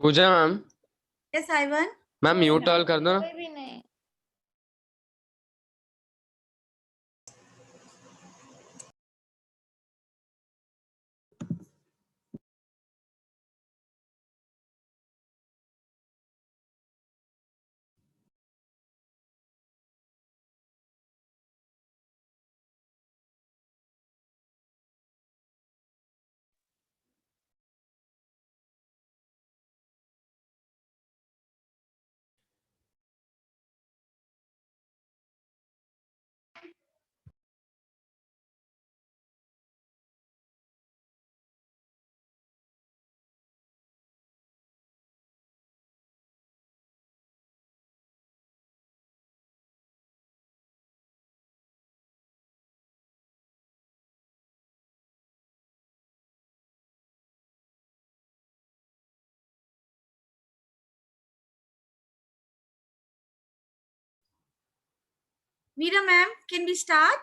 पूजा ma'am Yes, Ivan. Ma'am mute all कर दो। कोई भी नहीं। Meera ma'am, can we start?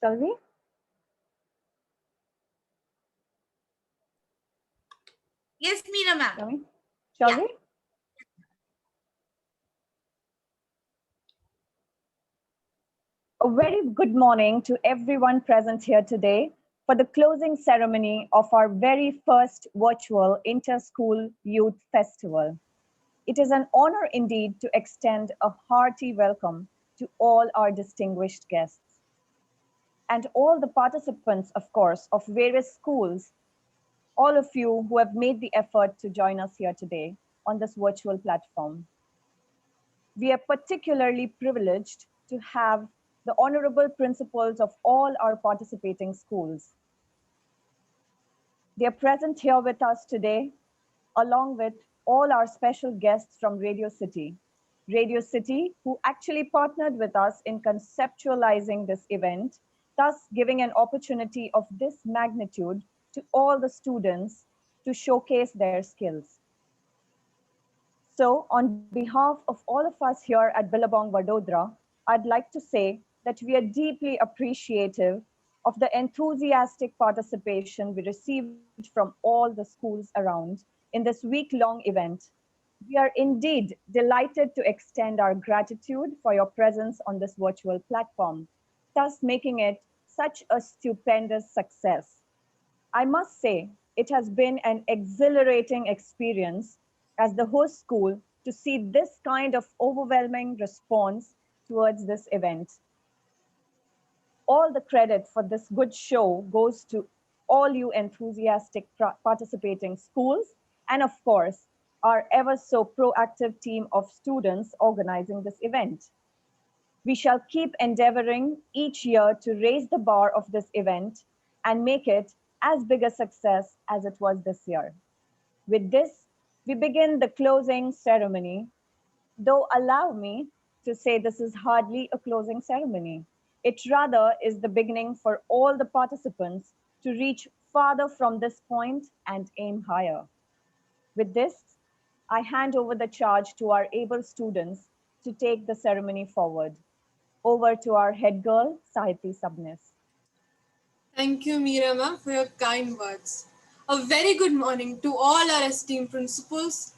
Shall we? Yes, Meera ma'am. Shall we? A very good morning to everyone present here today for the closing ceremony of our very first virtual Inter-School Youth Festival. It is an honor indeed to extend a hearty welcome to all our distinguished guests and all the participants, of course, of various schools, all of you who have made the effort to join us here today on this virtual platform. We are particularly privileged to have the honorable principals of all our participating schools. They are present here with us today, along with all our special guests from Radio City. Radio City, who actually partnered with us in conceptualizing this event, thus giving an opportunity of this magnitude to all the students to showcase their skills. So on behalf of all of us here at Billabong Vadodara, I'd like to say that we are deeply appreciative of the enthusiastic participation we received from all the schools around in this week-long event. We are indeed delighted to extend our gratitude for your presence on this virtual platform, thus making it such a stupendous success. I must say, it has been an exhilarating experience as the host school to see this kind of overwhelming response towards this event. All the credit for this good show goes to all you enthusiastic participating schools and of course, our ever so proactive team of students organizing this event. We shall keep endeavoring each year to raise the bar of this event and make it as big a success as it was this year. With this, we begin the closing ceremony, though allow me to say this is hardly a closing ceremony. It rather is the beginning for all the participants to reach farther from this point and aim higher. With this, I hand over the charge to our able students to take the ceremony forward. Over to our head girl, Sahiti Sabnis. Thank you, Meera ma'am, for your kind words. A very good morning to all our esteemed principals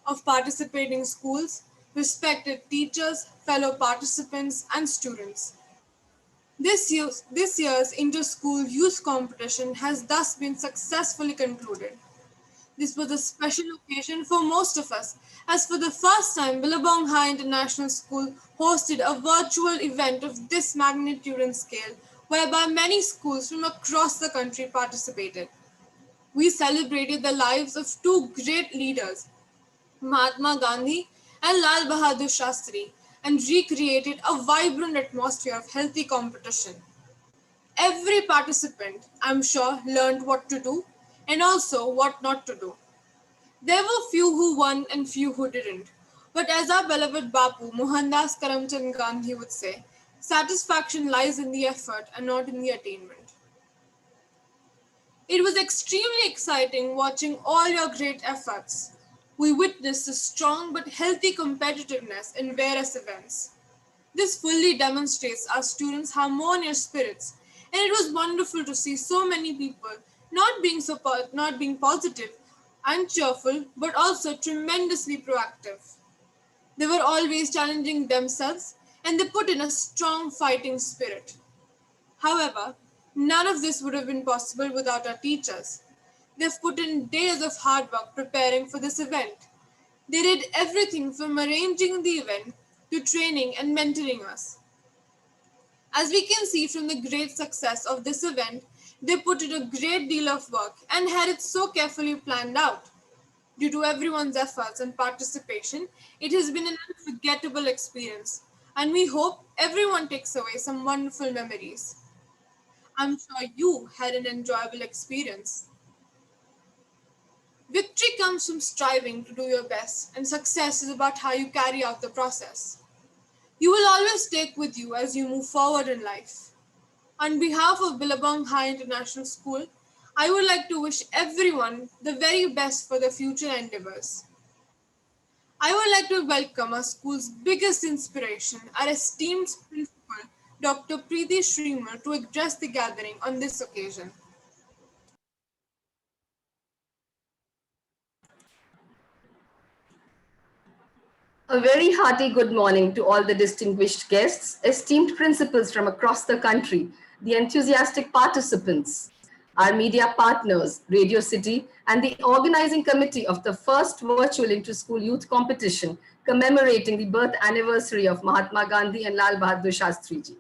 of participating schools, respected teachers, fellow participants, and students. This year's inter-school youth competition has thus been successfully concluded. This was a special occasion for most of us, as for the first time, Billabong High International School hosted a virtual event of this magnitude and scale, whereby many schools from across the country participated. We celebrated the lives of two great leaders, Mahatma Gandhi and Lal Bahadur Shastri, and recreated a vibrant atmosphere of healthy competition. Every participant, I'm sure, learned what to do and also what not to do. There were few who won and few who didn't. But as our beloved Bapu, Mohandas Karamchand Gandhi would say, satisfaction lies in the effort and not in the attainment. It was extremely exciting watching all your great efforts. We witnessed a strong but healthy competitiveness in various events. This fully demonstrates our students' harmonious spirits, and it was wonderful to see so many people not being positive and cheerful, but also tremendously proactive. They were always challenging themselves, and they put in a strong fighting spirit. However, none of this would have been possible without our teachers. They've put in days of hard work preparing for this event. They did everything from arranging the event to training and mentoring us. As we can see from the great success of this event, they put in a great deal of work and had it so carefully planned out. Due to everyone's efforts and participation, it has been an unforgettable experience, and we hope everyone takes away some wonderful memories. I'm sure you had an enjoyable experience. Victory comes from striving to do your best, and success is about how you carry out the process. You will always take with you as you move forward in life. On behalf of Billabong High International School, I would like to wish everyone the very best for their future endeavors. I would like to welcome our school's biggest inspiration, our esteemed principal, Dr. Preeti Srimer, to address the gathering on this occasion. A very hearty good morning to all the distinguished guests, esteemed principals from across the country, the enthusiastic participants, our media partners, Radio City, and the organizing committee of the first virtual inter-school youth competition commemorating the birth anniversary of Mahatma Gandhi and Lal Bahadur Shastri Ji.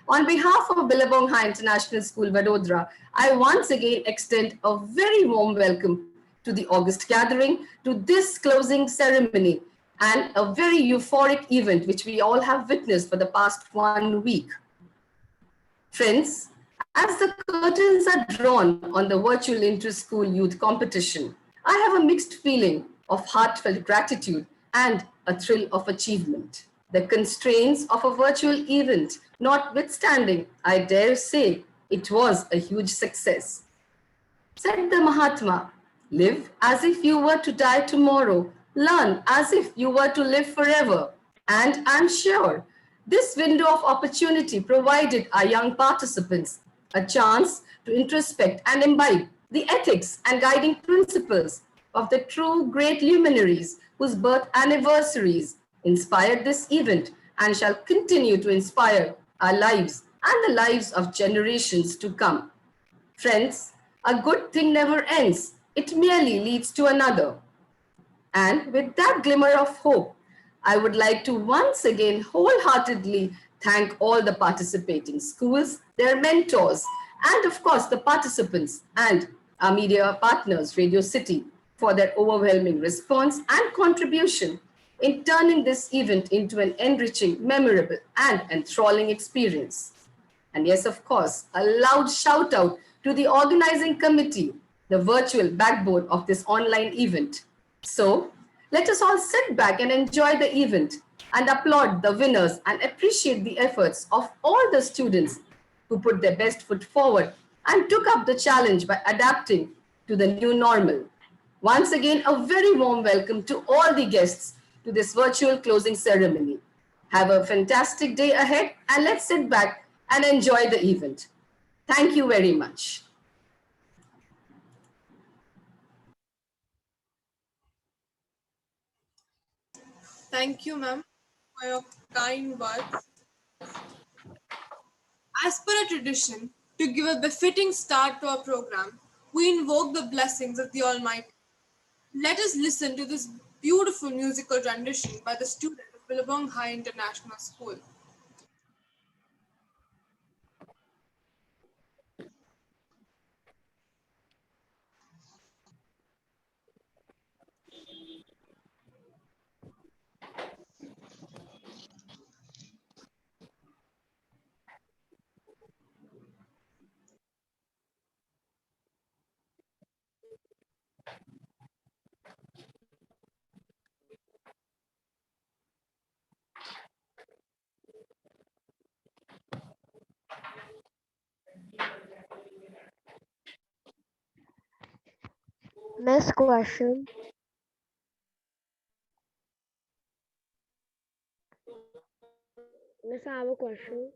On behalf of Billabong High International School, Vadodara, I once again extend a very warm welcome to the August gathering, to this closing ceremony, and a very euphoric event which we all have witnessed for the past 1 week. Friends, as the curtains are drawn on the virtual inter-school youth competition, I have a mixed feeling of heartfelt gratitude and a thrill of achievement. The constraints of a virtual event notwithstanding, I dare say it was a huge success. Said the Mahatma, live as if you were to die tomorrow, learn as if you were to live forever. And I'm sure this window of opportunity provided our young participants a chance to introspect and imbibe the ethics and guiding principles of the true great luminaries whose birth anniversaries inspired this event and shall continue to inspire our lives and the lives of generations to come. Friends, a good thing never ends. It merely leads to another. And with that glimmer of hope, I would like to once again wholeheartedly thank all the participating schools, their mentors, and of course the participants and our media partners, Radio City, for their overwhelming response and contribution in turning this event into an enriching, memorable, and enthralling experience. And yes, of course, a loud shout out to the organizing committee, the virtual backbone of this online event. So let us all sit back and enjoy the event and applaud the winners and appreciate the efforts of all the students who put their best foot forward and took up the challenge by adapting to the new normal. Once again, a very warm welcome to all the guests to this virtual closing ceremony. Have a fantastic day ahead and let's sit back and enjoy the event. Thank you very much. Thank you, ma'am, for your kind words. As per a tradition, to give a befitting start to our program, we invoke the blessings of the Almighty. Let us listen to this beautiful musical rendition by the student of Billabong High International School. Next question. Miss, I have a question.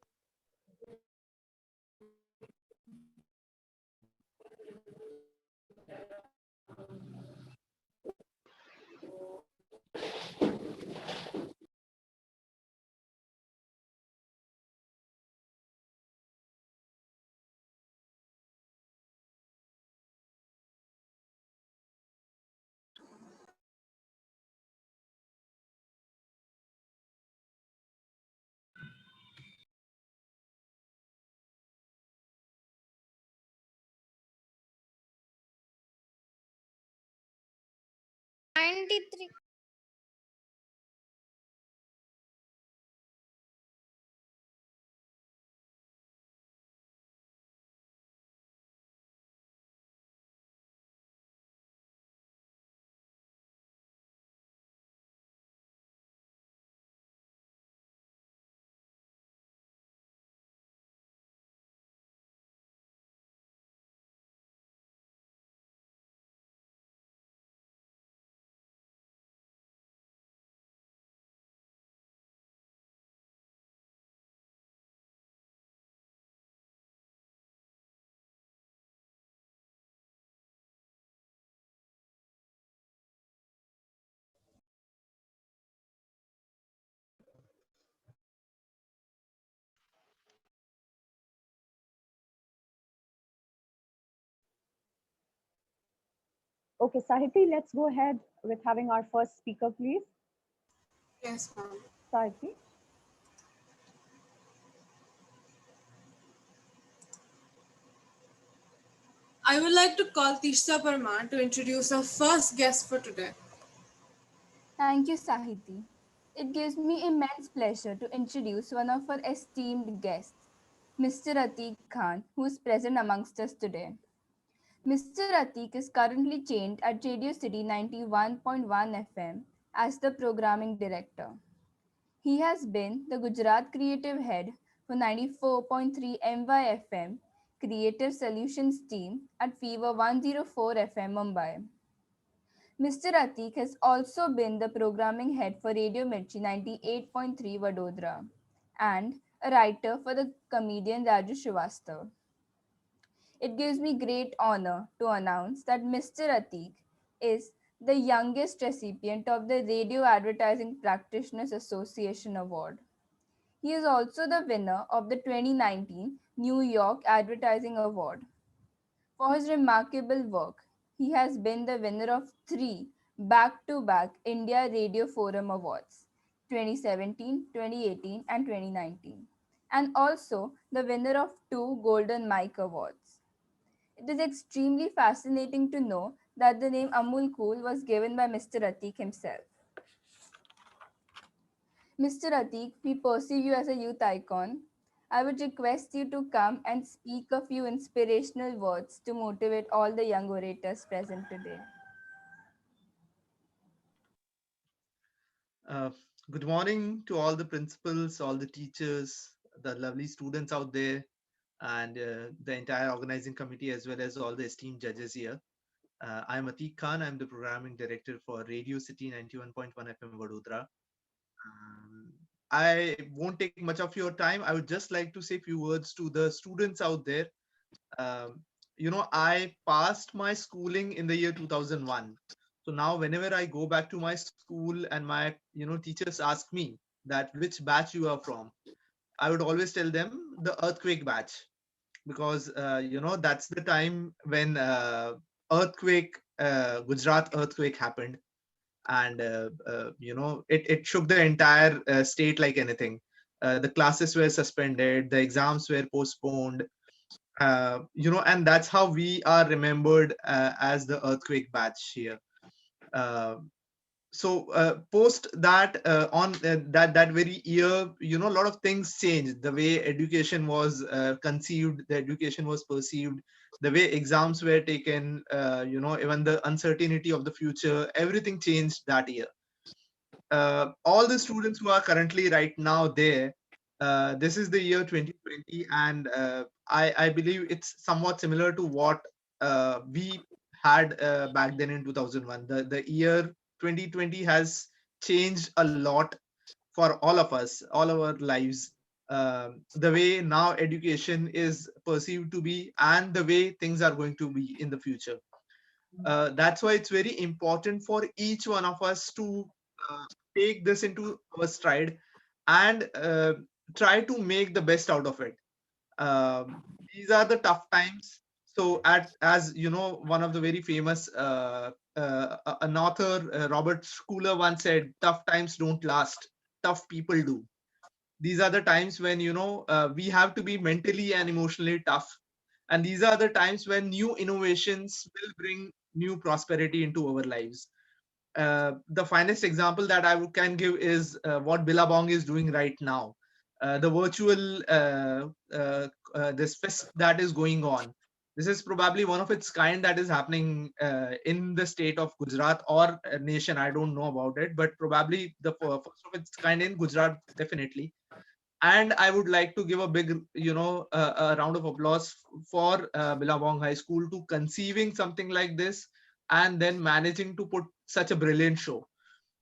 Okay, Sahiti, let's go ahead with having our first speaker, please. Yes, ma'am. Sahiti. I would like to call Tisha Parmar to introduce our first guest for today. Thank you, Sahiti. It gives me immense pleasure to introduce one of our esteemed guests, Mr. Ateek Khan, who is present amongst us today. Mr. Ateek is currently chained at Radio City 91.1 FM as the programming director. He has been the Gujarat creative head for 94.3 MYFM Creative Solutions team at Fever 104 FM Mumbai. Mr. Ateek has also been the programming head for Radio Mirchi 98.3 Vadodara and a writer for the comedian Raju Srivastav. It gives me great honor to announce that Mr. Ateek is the youngest recipient of the Radio Advertising Practitioners Association Award. He is also the winner of the 2019 New York Advertising Award. For his remarkable work, he has been the winner of 3 back-to-back India Radio Forum Awards 2017, 2018 and 2019 and also the winner of 2 Golden Mike Awards. It is extremely fascinating to know that the name Amul Kool was given by Mr. Ateek himself. Mr. Ateek, we perceive you as a youth icon. I would request you to come and speak a few inspirational words to motivate all the young orators present today. Uh, Good morning to all the principals, all the teachers, the lovely students out there, and the entire organizing committee, as well as all the esteemed judges here. I'm Ateek Khan. I'm the programming director for Radio City 91.1 FM Vadodara. I won't take much of your time. I would just like to say a few words to the students out there. I passed my schooling in the year 2001. So now whenever I go back to my school and my teachers ask me that which batch you are from, I would always tell them the earthquake batch, because that's the time when Gujarat earthquake happened, and it shook the entire state like anything. The classes were suspended, the exams were postponed, and that's how we are remembered as the earthquake batch here. Post that, on that very year, a lot of things changed. The way education was conceived, the education was perceived, the way exams were taken, even the uncertainty of the future, everything changed that year. All the students who are currently right now there, this is the year 2020, and I believe it's somewhat similar to what we had back then in 2001. The year 2020 has changed a lot for all of us, all our lives. the way now education is perceived to be and the way things are going to be in the future. That's why it's very important for each one of us to take this into our stride and try to make the best out of it. These are the tough times. So, as you know, one of the very famous an author, Robert Schuller, once said, "Tough times don't last. Tough people do." These are the times when we have to be mentally and emotionally tough, and these are the times when new innovations will bring new prosperity into our lives. The finest example that can give is what Billabong is doing right now. The virtual this fest that is going on. This is probably one of its kind that is happening in the state of Gujarat or nation. I don't know about it, but probably the first of its kind in Gujarat, definitely. And I would like to give a big, a round of applause for Billabong High School to conceiving something like this and then managing to put such a brilliant show.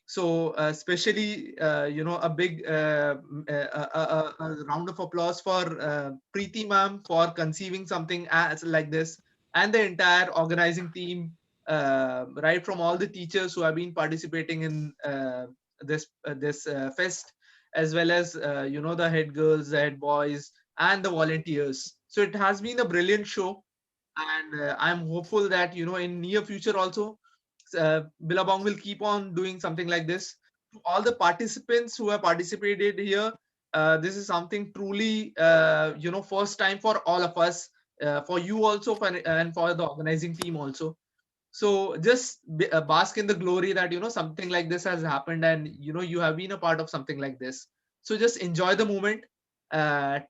So especially, a big a round of applause for Preeti ma'am for conceiving something as like this, and the entire organizing team, right from all the teachers who have been participating in this fest, as well as the head girls, the head boys, and the volunteers. So it has been a brilliant show, and I'm hopeful that in near future also Billabong will keep on doing something like this. To all the participants who have participated here, this is something truly, first time for all of us, for you also, and for the organizing team also. So just bask in the glory that, something like this has happened and, you have been a part of something like this. So just enjoy the moment,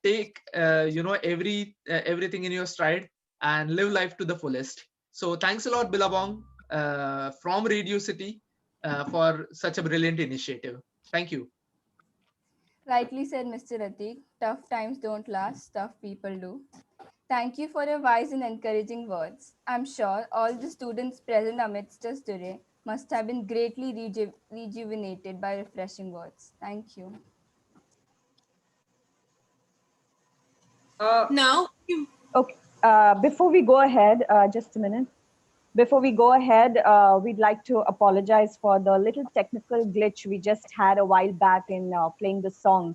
take, everything in your stride and live life to the fullest. So thanks a lot, Billabong, from Radio City, for such a brilliant initiative. Thank you. Rightly said, Mr. Atik. Tough times don't last, tough people do. Thank you for your wise and encouraging words. I'm sure all the students present amidst us today must have been greatly rejuvenated by refreshing words. Thank you. Now, Okay, before we go ahead, just a minute. Before we go ahead, we'd like to apologize for the little technical glitch we just had a while back in playing the song.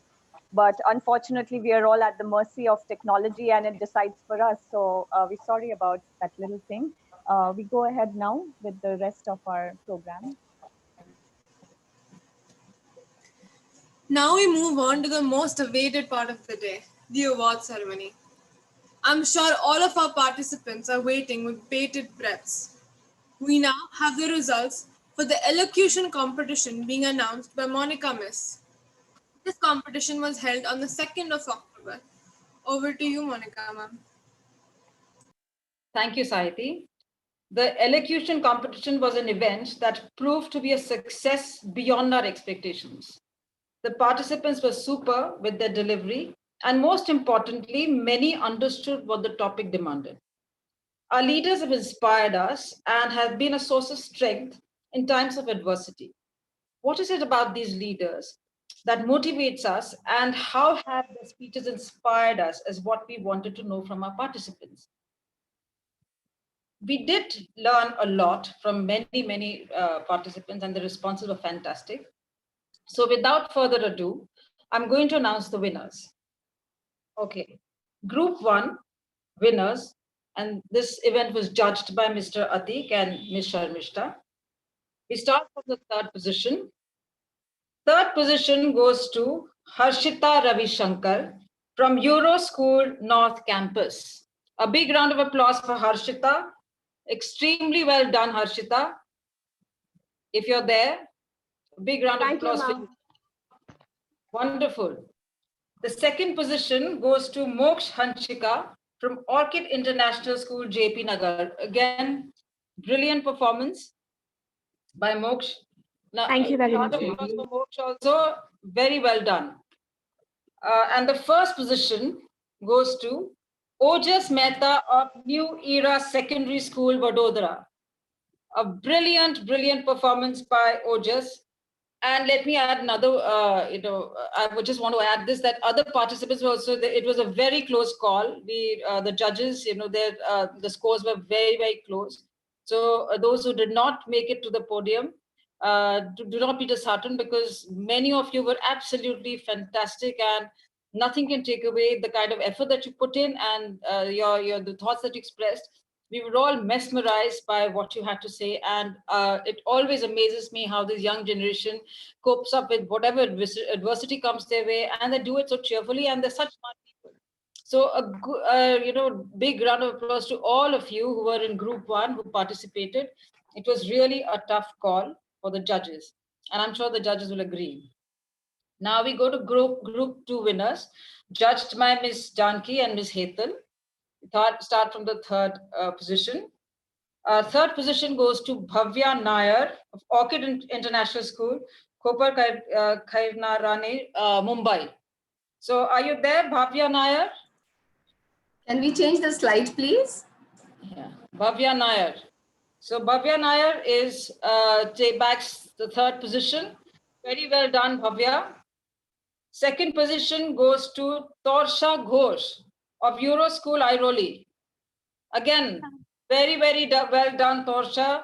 But unfortunately, we are all at the mercy of technology and it decides for us. So we're sorry about that little thing. We go ahead now with the rest of our program. now we move on to the most awaited part of the day, the award ceremony. I'm sure all of our participants are waiting with bated breaths. We now have the results for the elocution competition being announced by Monica Miss. This competition was held on the 2nd of October. Over to you, Monica, ma'am. Thank you, Saiti. The elocution competition was an event that proved to be a success beyond our expectations. The participants were super with their delivery, and most importantly, many understood what the topic demanded. Our leaders have inspired us and have been a source of strength in times of adversity. What is it about these leaders that motivates us, and how have their speeches inspired us is what we wanted to know from our participants. We did learn a lot from many participants, and the responses were fantastic. So without further ado, I'm going to announce the winners. Okay, Group 1 winners, and this event was judged by Mr. Atik and Ms. Sharmishta. We start from the third position. Third position goes to Harshita Ravi Shankar from Euro School North Campus. A big round of applause for Harshita. Extremely well done, Harshita. If you're there, a big round of applause for you. Wonderful. The second position goes to Moksh Hanchika from Orchid International School, JP Nagar. Again, brilliant performance by Moksh. Now, thank you very much. For Moksh also, very well done. And the first position goes to Ojas Mehta of New Era Secondary School, Vadodara. A brilliant performance by Ojas. And let me add another, I would just want to add this, that other participants were also, it was a very close call. The judges, the scores were very, very close. So those who did not make it to the podium, do not be disheartened, because many of you were absolutely fantastic, and nothing can take away the kind of effort that you put in and the thoughts that you expressed. We were all mesmerized by what you had to say, and it always amazes me how this young generation copes up with whatever adversity comes their way, and they do it so cheerfully, and they're such smart people. So big round of applause to all of you who were in group 1 who participated. It was really a tough call for the judges, and I'm sure the judges will agree. Now we go to group 2 winners, judged by Ms. Janki and Ms. Hetal. Start from the third position. Third position goes to Bhavya Nair of Orchid International School, Kopar Khairnarane, Mumbai. So are you there, Bhavya Nair? Can we change the slide, please? Yeah, Bhavya Nair. So Bhavya Nair backs the third position. Very well done, Bhavya. Second position goes to Torsha Ghosh of Euro School, Airoli. Again, very, very well done, Torsha.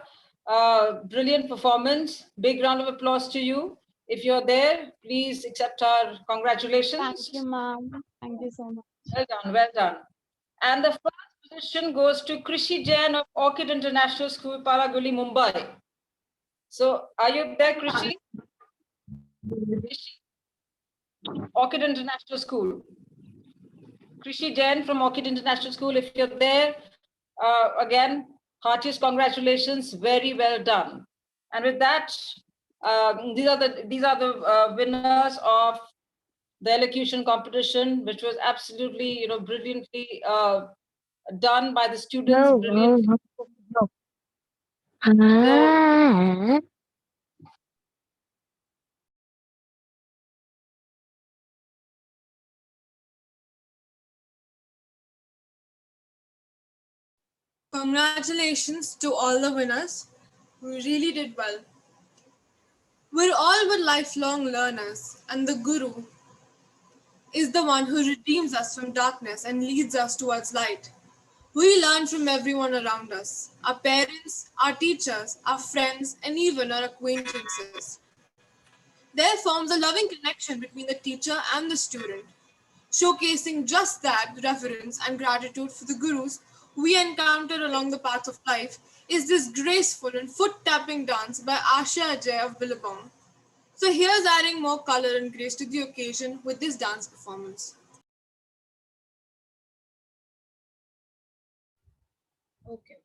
Brilliant performance. Big round of applause to you. If you're there, please accept our congratulations. Thank you, ma'am. Thank you so much. Well done, well done. And the first position goes to Krishi Jain of Orchid International School, Paraguli, Mumbai. So are you there, Krishi? Orchid International School. Krishi Jain from Orchid International School, if you're there, again, heartiest congratulations, very well done. And with that, these are the winners of the elocution competition, which was absolutely, brilliantly done by the students. Congratulations to all the winners. We really did well. We're all but lifelong learners, and the Guru is the one who redeems us from darkness and leads us towards light. We learn from everyone around us, our parents, our teachers, our friends, and even our acquaintances. There forms a loving connection between the teacher and the student, showcasing just that reverence and gratitude for the gurus we encounter along the path of life is this graceful and foot-tapping dance by Asha Ajay of Billabong. So here's adding more color and grace to the occasion with this dance performance. Okay.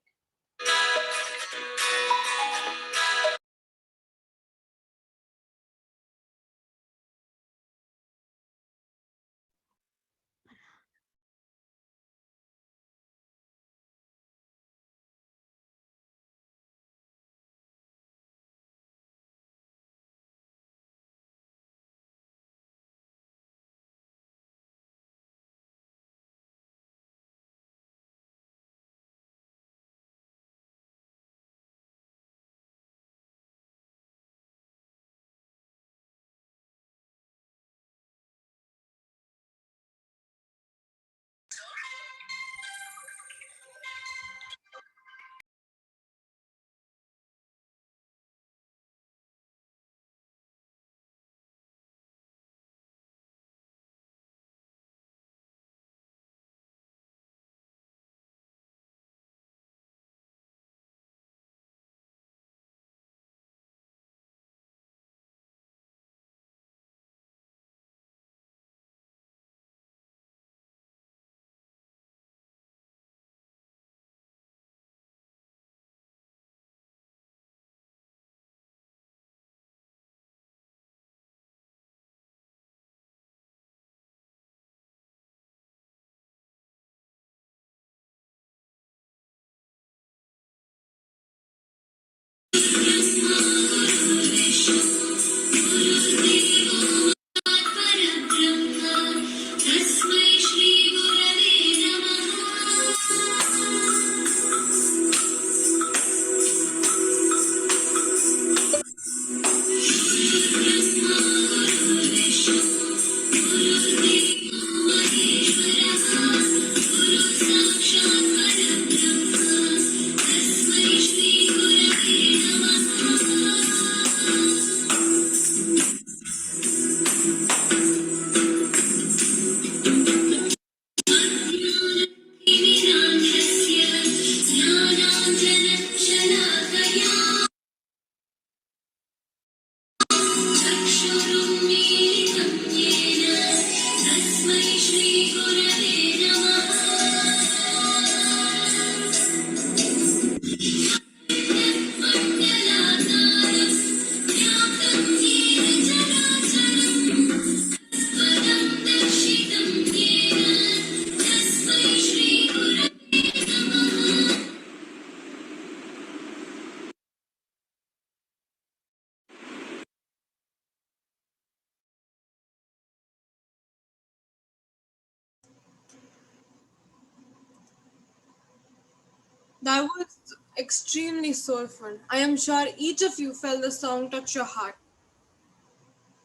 That was extremely soulful. I am sure each of you felt the song touch your heart.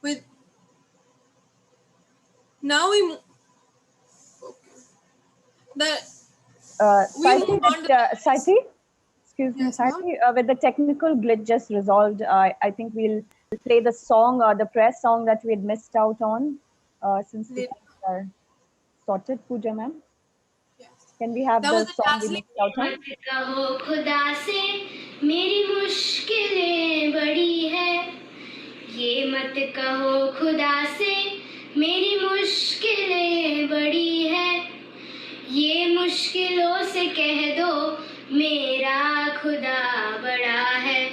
With now we mo- the we Saiti, move on to Saiti, excuse me, yes, ma'am. Saiti, with the technical glitch just resolved, I think we'll play the song, the press song that we had missed out on, since the Later. things are sorted. Pooja ma'am, Yes. can we have That the was a song we dazzling. missed out on? मत कहो खुदा से मेरी मुश्किलें बड़ी है, ये मत कहो खुदा से मेरी मुश्किलें बड़ी है, ये मुश्किलों से कह दो मेरा खुदा बड़ा है।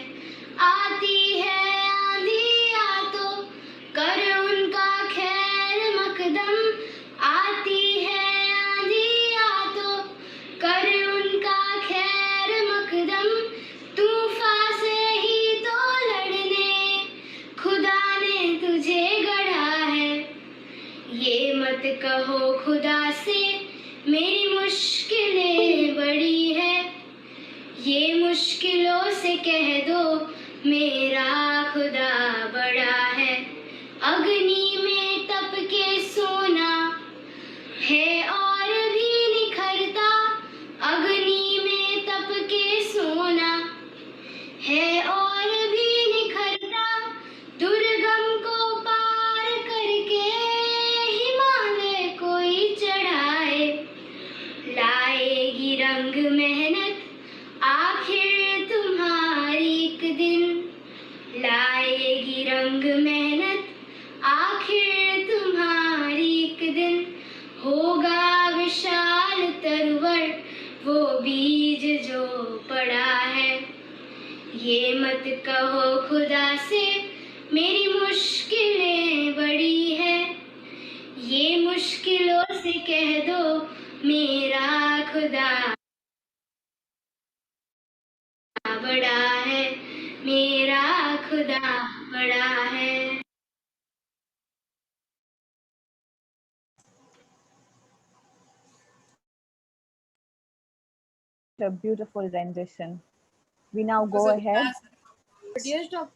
आती है आंधियाँ तो कर उनका खैर मकदम, आती है आंधियाँ तो कर उनका खैर मकदम, तूफान से ही तो लड़ने खुदा ने तुझे गढ़ा है, ये मत कहो खुदा से मेरी मुश्किलें बड़ी है, ये मुश्किलों से कह दो मेरा खुदा बड़ा है। अग्नि में तप के सोना है और भी निखरता, अग्नि में तप के सोना है और भी निखरता, दुर्गम को पार करके हिमालय कोई चढ़ाए, लाएगी रंग मेहनत आखिर तुम्हारी एक दिन, लाएगी रंग मेहनत आखिर तुम्हारी एक दिन, होगा विशाल तरवर वो बीज जो पड़ा है, ये मत कहो खुदा से मेरी मुश्किलें बड़ी है, ये मुश्किलों से कह दो मेरा खुदा बड़ा है, मेरा खुदा बड़ा है। A beautiful rendition. We now It was go a ahead. dazzling.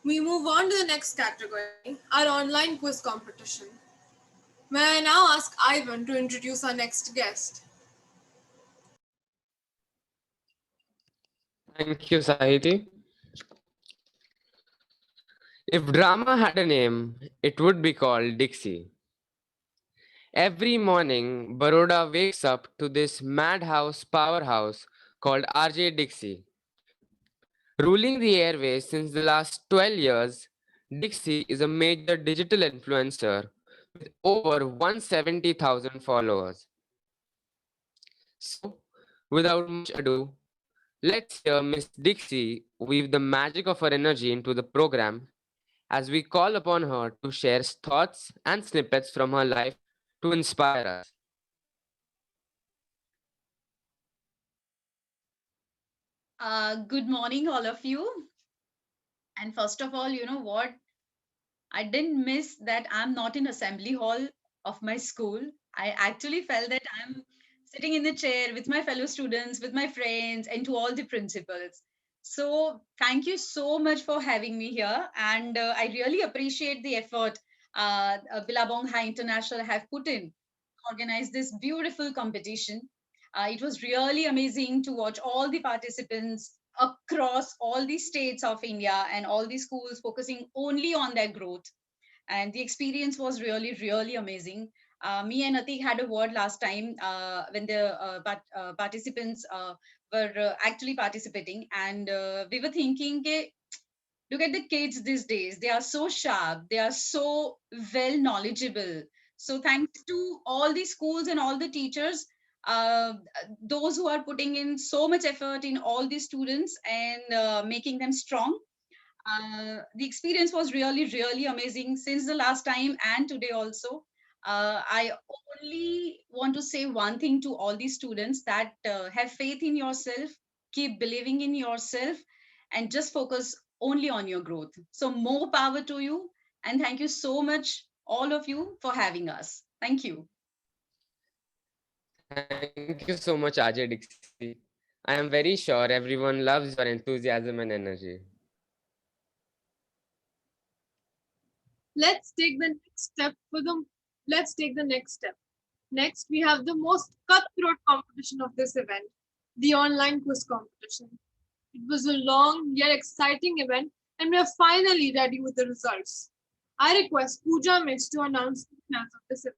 We move on to the next category, our online quiz competition. May I now ask Ivan to introduce our next guest? Thank you, Sahiti. If drama had a name, it would be called Dixie. Every morning, Baroda wakes up to this madhouse powerhouse called RJ Dixie. Ruling the airways since the last 12 years, Dixie is a major digital influencer with over 170,000 followers. So, without much ado, let's hear Miss Dixie weave the magic of her energy into the program as we call upon her to share thoughts and snippets from her life to inspire us. Good morning, all of you. And first of all, you know what? I didn't miss that I'm not in assembly hall of my school. I actually felt that I'm sitting in the chair with my fellow students, with my friends, and to all the principals. So thank you so much for having me here. And I really appreciate the effort Billabong High International have put in to organize this beautiful competition. It was really amazing to watch all the participants across all the states of India and all the schools focusing only on their growth. And the experience was really, really amazing. Me and Atik had a word last time when the participants were actually participating, and we were thinking, "Ke, look at the kids these days. They are so sharp. They are so well knowledgeable. So thanks to all the schools and all the teachers, uh, those who are putting in so much effort in all the students and making them strong. The experience was really, really amazing since the last time and today also. I only want to say one thing to all these students that have faith in yourself, keep believing in yourself, and just focus only on your growth. So, more power to you. And thank you so much, all of you, for having us. Thank you. Thank you so much, Ajay Dixie. I am very sure everyone loves your enthusiasm and energy. Let's take the next step let's take the next step. Next, we have the most cutthroat competition of this event, the online quiz competition. It was a long yet exciting event, and we are finally ready with the results. I request Pooja Miss to announce the winners of this event.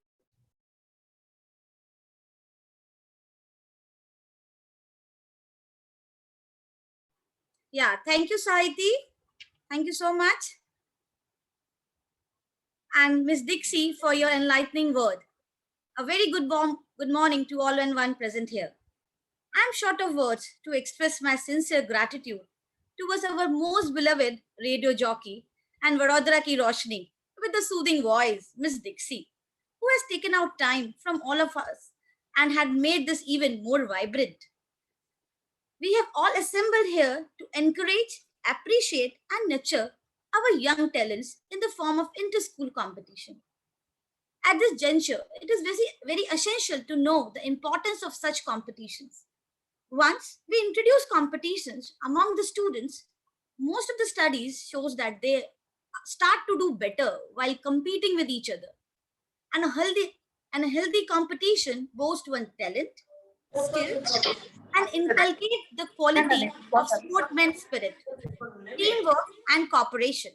Yeah, thank you, Sahiti. Thank you so much. And Miss Dixie for your enlightening word. A very good morning to all and one present here. I am short of words to express my sincere gratitude towards our most beloved radio jockey and Vadodara ki Roshni with the soothing voice, Miss Dixie, who has taken out time from all of us and had made this even more vibrant. We have all assembled here to encourage, appreciate, and nurture our young talents in the form of inter-school competition. At this juncture, it is very essential to know the importance of such competitions. Once we introduce competitions among the students, most of the studies shows that they start to do better while competing with each other. And a healthy competition boasts one's talent, skill, and inculcate the quality of sportsman spirit, teamwork, and cooperation.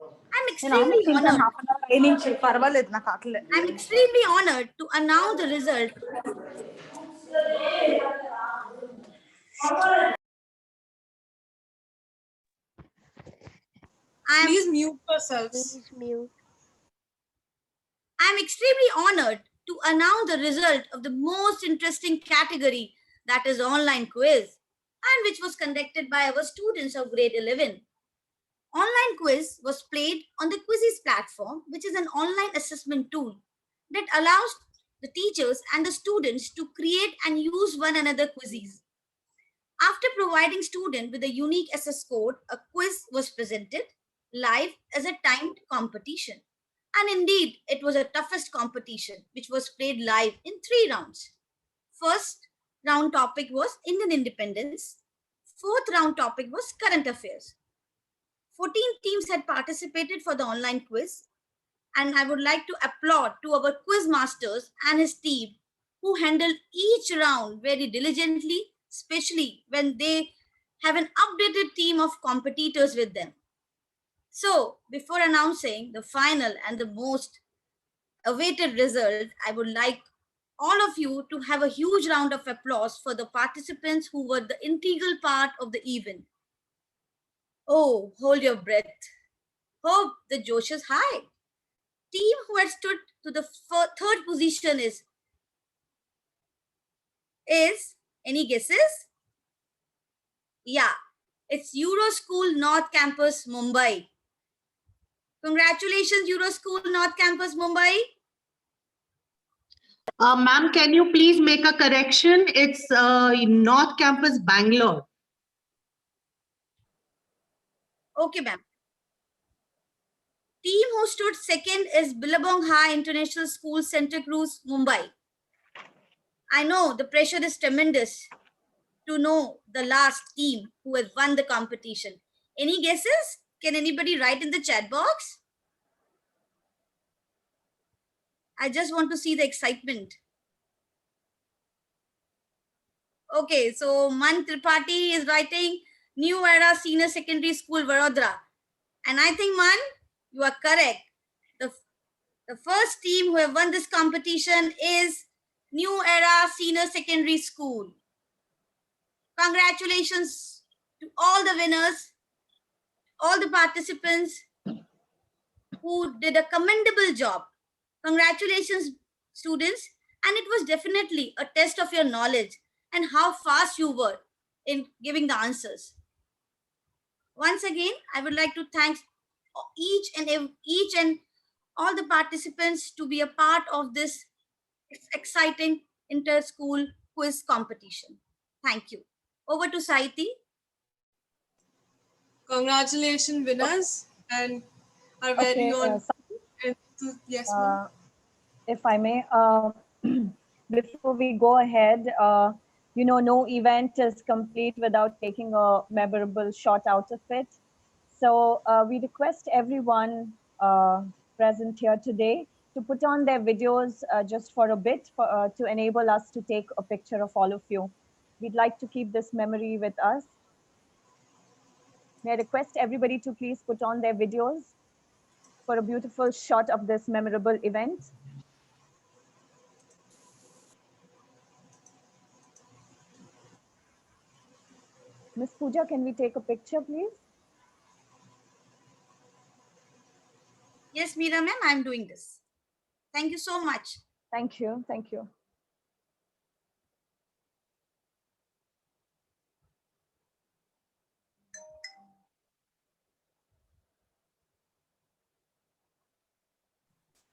I'm extremely honored. I'm extremely honored to announce the result. Please mute yourselves. I'm extremely honored to announce the result of the most interesting category, that is online quiz, and which was conducted by our students of grade 11. Online quiz was played on the Quizzes platform, which is an online assessment tool that allows the teachers and the students to create and use one another quizzes. After providing students with a unique SS code, a quiz was presented live as a timed competition. And indeed, it was the toughest competition, which was played live in 3 rounds. First round topic was Indian independence. Fourth round topic was current affairs. 14 teams had participated for the online quiz. And I would like to applaud to our quiz masters and his team who handled each round very diligently, especially when they have an updated team of competitors with them. So, before announcing the final and the most awaited result, I would like all of you to have a huge round of applause for the participants who were the integral part of the event. Oh, hold your breath. Hope the Josh is high. Team who had stood to the third position is any guesses? Yeah, it's Euroschool North Campus, Mumbai. Congratulations, Euroschool North Campus, Mumbai. Ma'am, can you please make a correction? It's North Campus, Bangalore. Okay, ma'am. Team who stood second is Billabong High International School, Santa Cruz, Mumbai. I know the pressure is tremendous to know the last team who has won the competition. Any guesses? Can anybody write in the chat box? I just want to see the excitement. Okay, so Man Tripathi is writing New Era Senior Secondary School, Vadodara. And I think, Man, you are correct. The first team who have won this competition is New Era Senior Secondary School. Congratulations to all the winners, all the participants who did a commendable job. Congratulations, students. And it was definitely a test of your knowledge and how fast you were in giving the answers. Once again, I would like to thank each and all the participants to be a part of this exciting inter-school quiz competition. Thank you. Over to Saiti. Congratulations, winners, and our very own. Yes, ma'am. If I may, before we go ahead, no event is complete without taking a memorable shot out of it. So we request everyone present here today to put on their videos just for a bit to enable us to take a picture of all of you. We'd like to keep this memory with us. May I request everybody to please put on their videos for a beautiful shot of this memorable event. Miss Pooja, can we take a picture, please? Yes, Meera ma'am, I'm doing this. Thank you so much. Thank you. Thank you.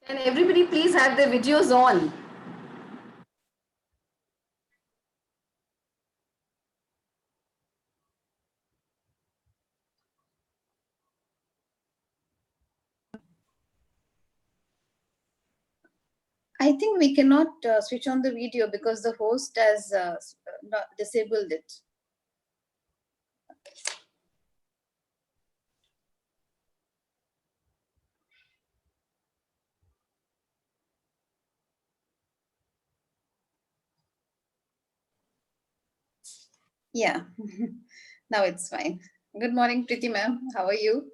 Can everybody please have their videos on? I think we cannot switch on the video because the host has not disabled it. Yeah, now it's fine. Good morning, Preeti ma'am. How are you?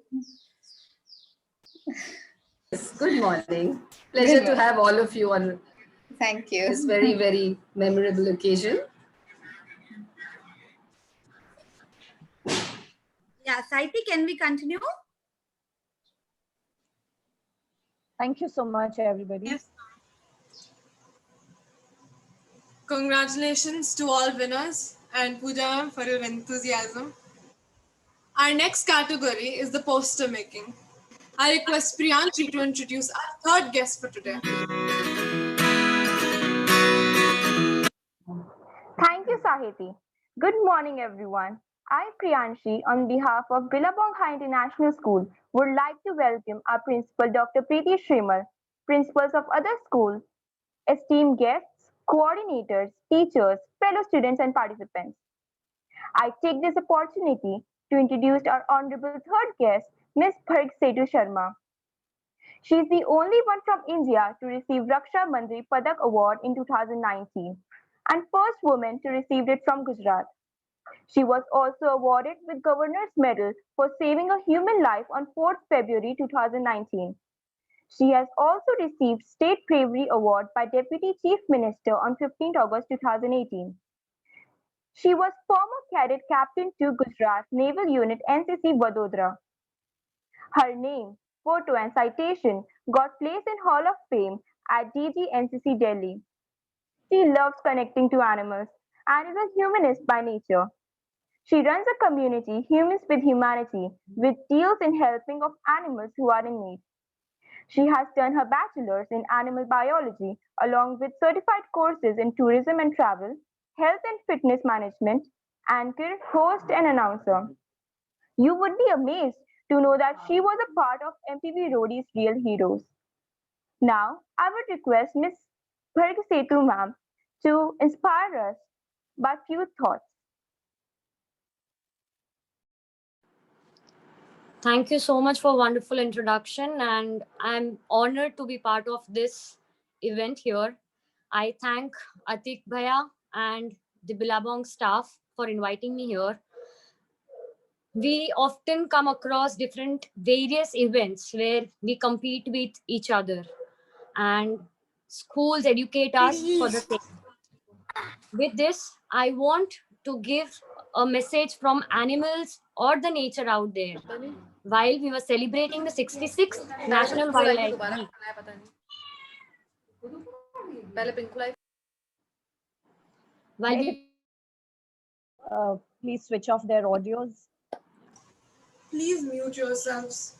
Yes, good morning. Pleasure to have all of you on Thank you. this very, very memorable occasion. Yeah, Saiti, can we continue? Thank you so much, everybody. Yes. Congratulations to all winners and Pooja ma'am for your enthusiasm. Our next category is the poster making. I request Priyanshi to introduce our third guest for today. Thank you, Sahiti. Good morning, everyone. I, Priyanshi, on behalf of Billabong High International School, would like to welcome our principal, Dr. Preeti Shrimal, principals of other schools, esteemed guests, coordinators, teachers, fellow students, and participants. I take this opportunity to introduce our honorable third guest, Ms. Bharg Setu Sharma. She is the only one from India to receive Raksha Mandri Padak Award in 2019 and first woman to receive it from Gujarat. She was also awarded with Governor's Medal for saving a human life on 4th February 2019. She has also received State Bravery Award by Deputy Chief Minister on 15th August 2018. She was former cadet captain to Gujarat Naval Unit NCC Vadodara. Her name, photo and citation got placed in Hall of Fame at DG NCC Delhi. She loves connecting to animals and is a humanist by nature. She runs a community, Humans with Humanity, which deals in helping of animals who are in need. She has done her bachelor's in animal biology along with certified courses in tourism and travel, health and fitness management, anchor, host, and announcer. You would be amazed to know that she was a part of MPV Roadies Real Heroes. Now, I would request Ms. Bharg Setu ma'am to inspire us by few thoughts. Thank you so much for wonderful introduction, and I'm honored to be part of this event here. I thank Atik Bhaiya and the Billabong staff for inviting me here. We often come across different various events where we compete with each other, and schools educate us for the same. With this, I want to give a message from animals or the nature out there. While we were celebrating the 66th National Wildlife Week, while we please switch off their audios. Please mute yourselves.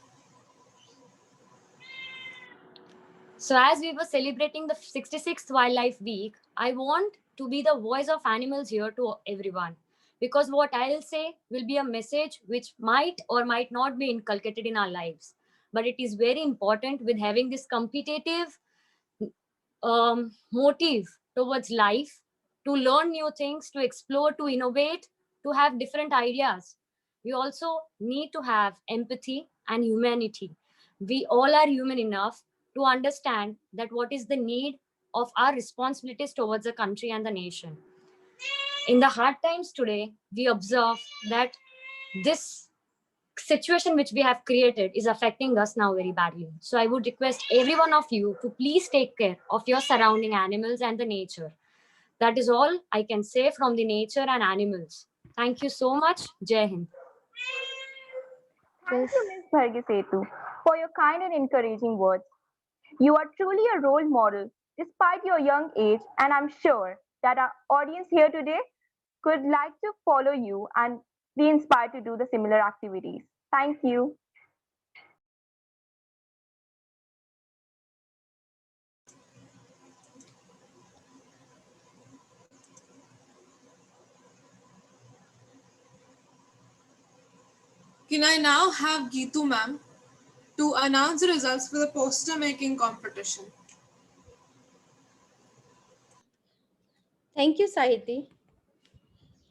So as we were celebrating the 66th Wildlife Week, I want to be the voice of animals here to everyone. Because what I'll say will be a message which might or might not be inculcated in our lives. But it is very important with having this competitive motive towards life, to learn new things, to explore, to innovate, to have different ideas. We also need to have empathy and humanity. We all are human enough to understand that what is the need of our responsibilities towards the country and the nation. In the hard times today, we observe that this situation which we have created is affecting us now very badly. So I would request every one of you to please take care of your surrounding animals and the nature. That is all I can say from the nature and animals. Thank you so much. Jai Hind. Thank you, Ms. Bhargi Setu, for your kind and encouraging words. You are truly a role model despite your young age, and I'm sure that our audience here today could like to follow you and be inspired to do the similar activities. Thank you. Can I now have Geetu ma'am to announce the results for the poster making competition? Thank you, Sahiti.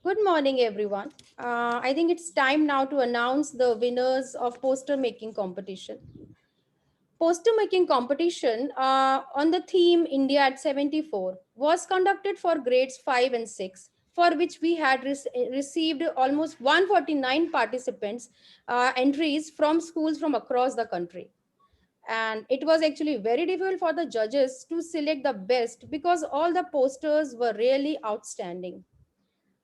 Good morning, everyone. I think it's time now to announce the winners of poster making competition. Poster making competition on the theme India at 74 was conducted for grades 5 and 6, for which we had received almost 149 participants entries from schools from across the country. And it was actually very difficult for the judges to select the best because all the posters were really outstanding.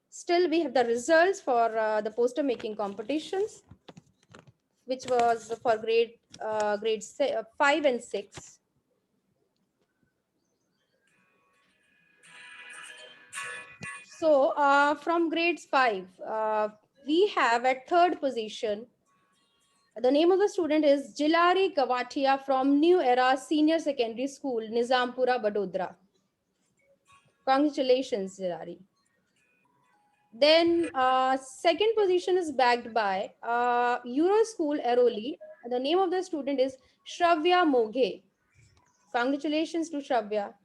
Still, we have the results for the poster making competitions, which was for grades 5 and 6. So from grades 5, we have at third position, the name of the student is Jilari Kavatia from New Era Senior Secondary School, Nizampura, Vadodara. Congratulations, Jilari. Then second position is backed by Euro School Airoli. The name of the student is Shravya Moghe. Congratulations to Shravya.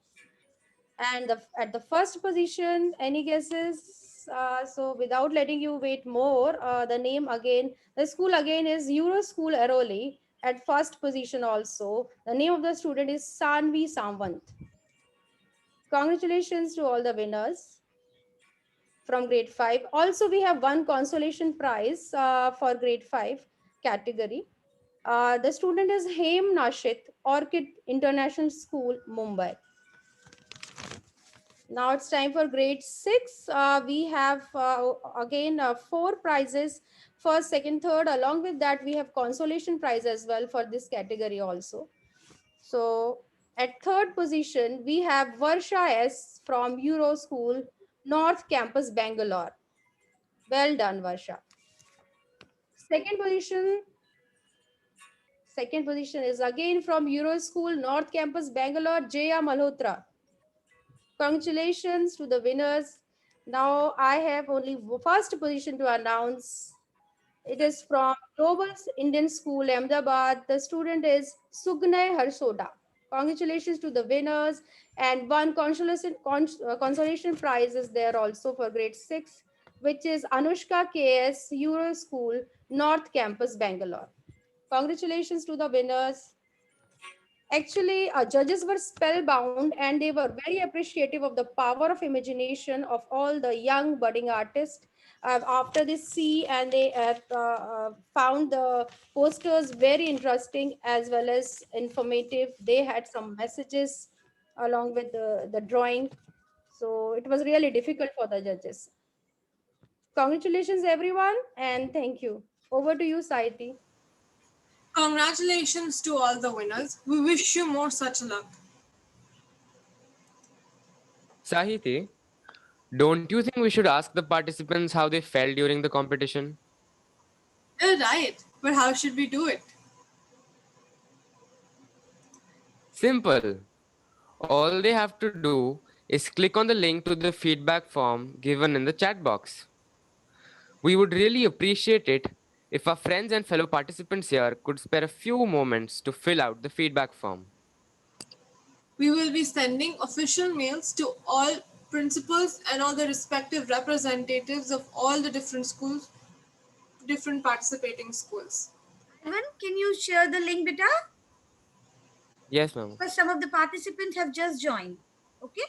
And at the first position, any guesses? So without letting you wait more, the name again, the school again is Euro School Airoli. At first position also, the name of the student is Sanvi Samvant. Congratulations to all the winners from grade 5. Also, we have one consolation prize for grade 5 category. The student is Hem Nashit, Orchid International School, Mumbai. Now it's time for grade 6. We have again 4 prizes, first, second, third. Along with that, we have consolation prize as well for this category also. So at third position, we have Varsha S from Euro School, North Campus, Bangalore. Well done, Varsha. Second position is again from Euro School, North Campus, Bangalore, Jaya Malhotra. Congratulations to the winners. Now I have only first position to announce. It is from Global Indian School, Ahmedabad. The student is Sugnay Harsoda. Congratulations to the winners. And one consolation prize is there also for grade 6, which is Anushka KS, Euro School, North Campus, Bangalore. Congratulations to the winners. Actually, judges were spellbound and they were very appreciative of the power of imagination of all the young budding artists. After they see and they found the posters very interesting as well as informative. They had some messages along with the drawing. So it was really difficult for the judges. Congratulations, everyone, and thank you. Over to you, Saiti. Congratulations to all the winners. We wish you more such luck. Sahiti, don't you think we should ask the participants how they felt during the competition? You're right, but how should we do it? Simple. All they have to do is click on the link to the feedback form given in the chat box. We would really appreciate it if our friends and fellow participants here could spare a few moments to fill out the feedback form. We will be sending official mails to all principals and all the respective representatives of all the different schools, different participating schools. Ivan, can you share the link, beta? Yes, ma'am. Because some of the participants have just joined. Okay.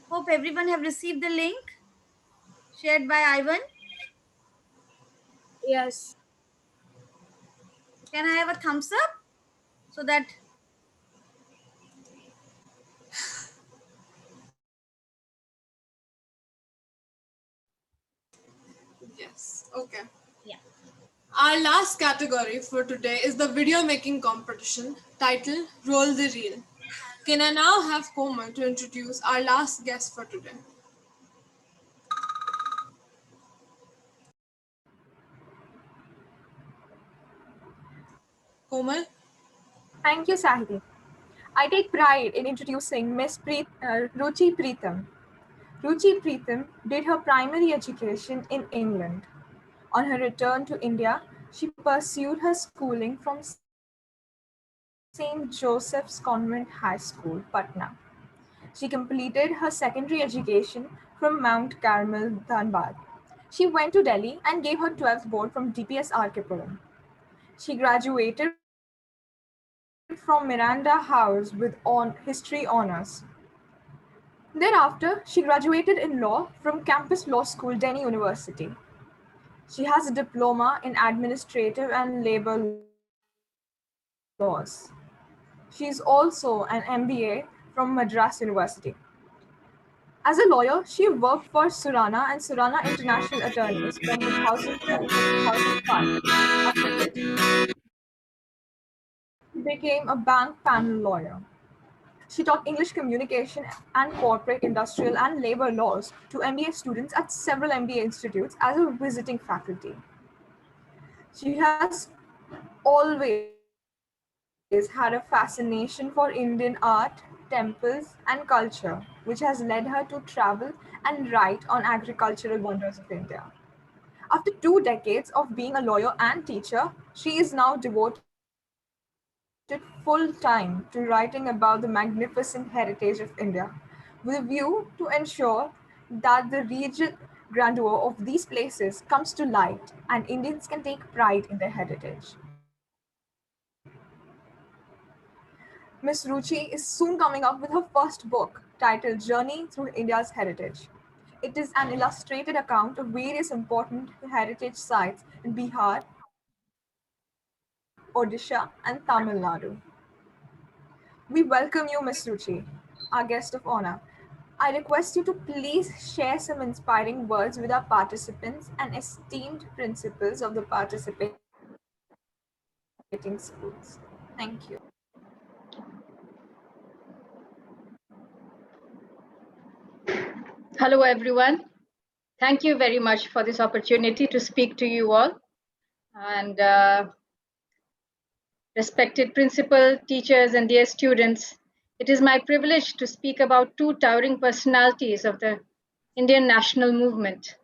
Hope everyone have received the link shared by Ivan. Yes. Can I have a thumbs up so that Yes, okay. Yeah. Our last category for today is the video making competition titled Roll the Reel. Can I now have Komal to introduce our last guest for today? Komal? Thank you, Sahiti. I take pride in introducing Miss Ruchi Preetham. Ruchi Preetham did her primary education in England. On her return to India, she pursued her schooling from St. Joseph's Convent High School, Patna. She completed her secondary education from Mount Carmel, Dhanbad. She went to Delhi and gave her 12th board from DPS Archipuram. She graduated from Miranda House with history honors. Thereafter, she graduated in law from Campus Law School, Delhi University. She has a diploma in administrative and labor laws. She is also an MBA from Madras University. As a lawyer, she worked for Surana and Surana International Attorneys from 2002 to 2005. After which, she became a bank panel lawyer. She taught English communication and corporate, industrial, and labor laws to MBA students at several MBA institutes as a visiting faculty. She has always had a fascination for Indian art, temples, and culture, which has led her to travel and write on agricultural wonders of India. After 2 decades of being a lawyer and teacher, she is now devoted full time to writing about the magnificent heritage of India, with a view to ensure that the regional grandeur of these places comes to light and Indians can take pride in their heritage. Ms. Ruchi is soon coming up with her first book titled Journey Through India's Heritage. It is an illustrated account of various important heritage sites in Bihar, Odisha, and Tamil Nadu. We welcome you, Ms. Ruchi, our guest of honor. I request you to please share some inspiring words with our participants and esteemed principals of the participating schools. Thank you. Hello, everyone. Thank you very much for this opportunity to speak to you all. And respected principal, teachers, and dear students, it is my privilege to speak about 2 towering personalities of the Indian national movement.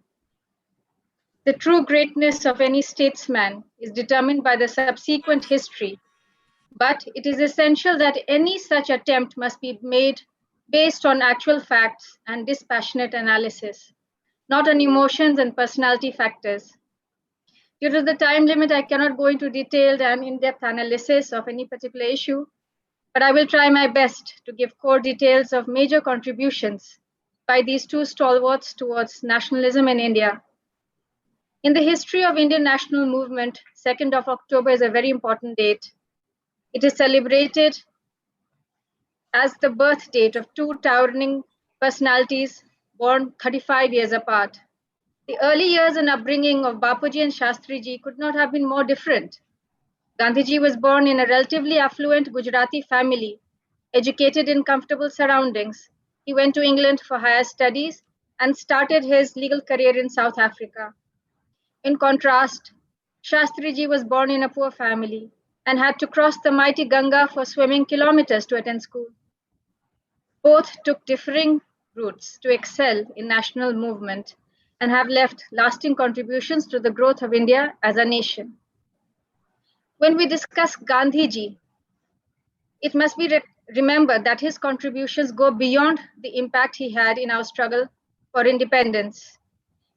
The true greatness of any statesman is determined by the subsequent history, but it is essential that any such attempt must be made based on actual facts and dispassionate analysis, not on emotions and personality factors. Due to the time limit, I cannot go into detailed and in-depth analysis of any particular issue, but I will try my best to give core details of major contributions by these 2 stalwarts towards nationalism in India. In the history of Indian national movement, 2nd of October is a very important date. It is celebrated as the birth date of 2 towering personalities born 35 years apart. The early years and upbringing of Bapuji and Shastriji could not have been more different. Gandhiji was born in a relatively affluent Gujarati family, educated in comfortable surroundings. He went to England for higher studies and started his legal career in South Africa. In contrast, Shastriji was born in a poor family and had to cross the mighty Ganga for swimming kilometers to attend school. Both took differing routes to excel in national movement and have left lasting contributions to the growth of India as a nation. When we discuss Gandhiji, it must be remembered that his contributions go beyond the impact he had in our struggle for independence.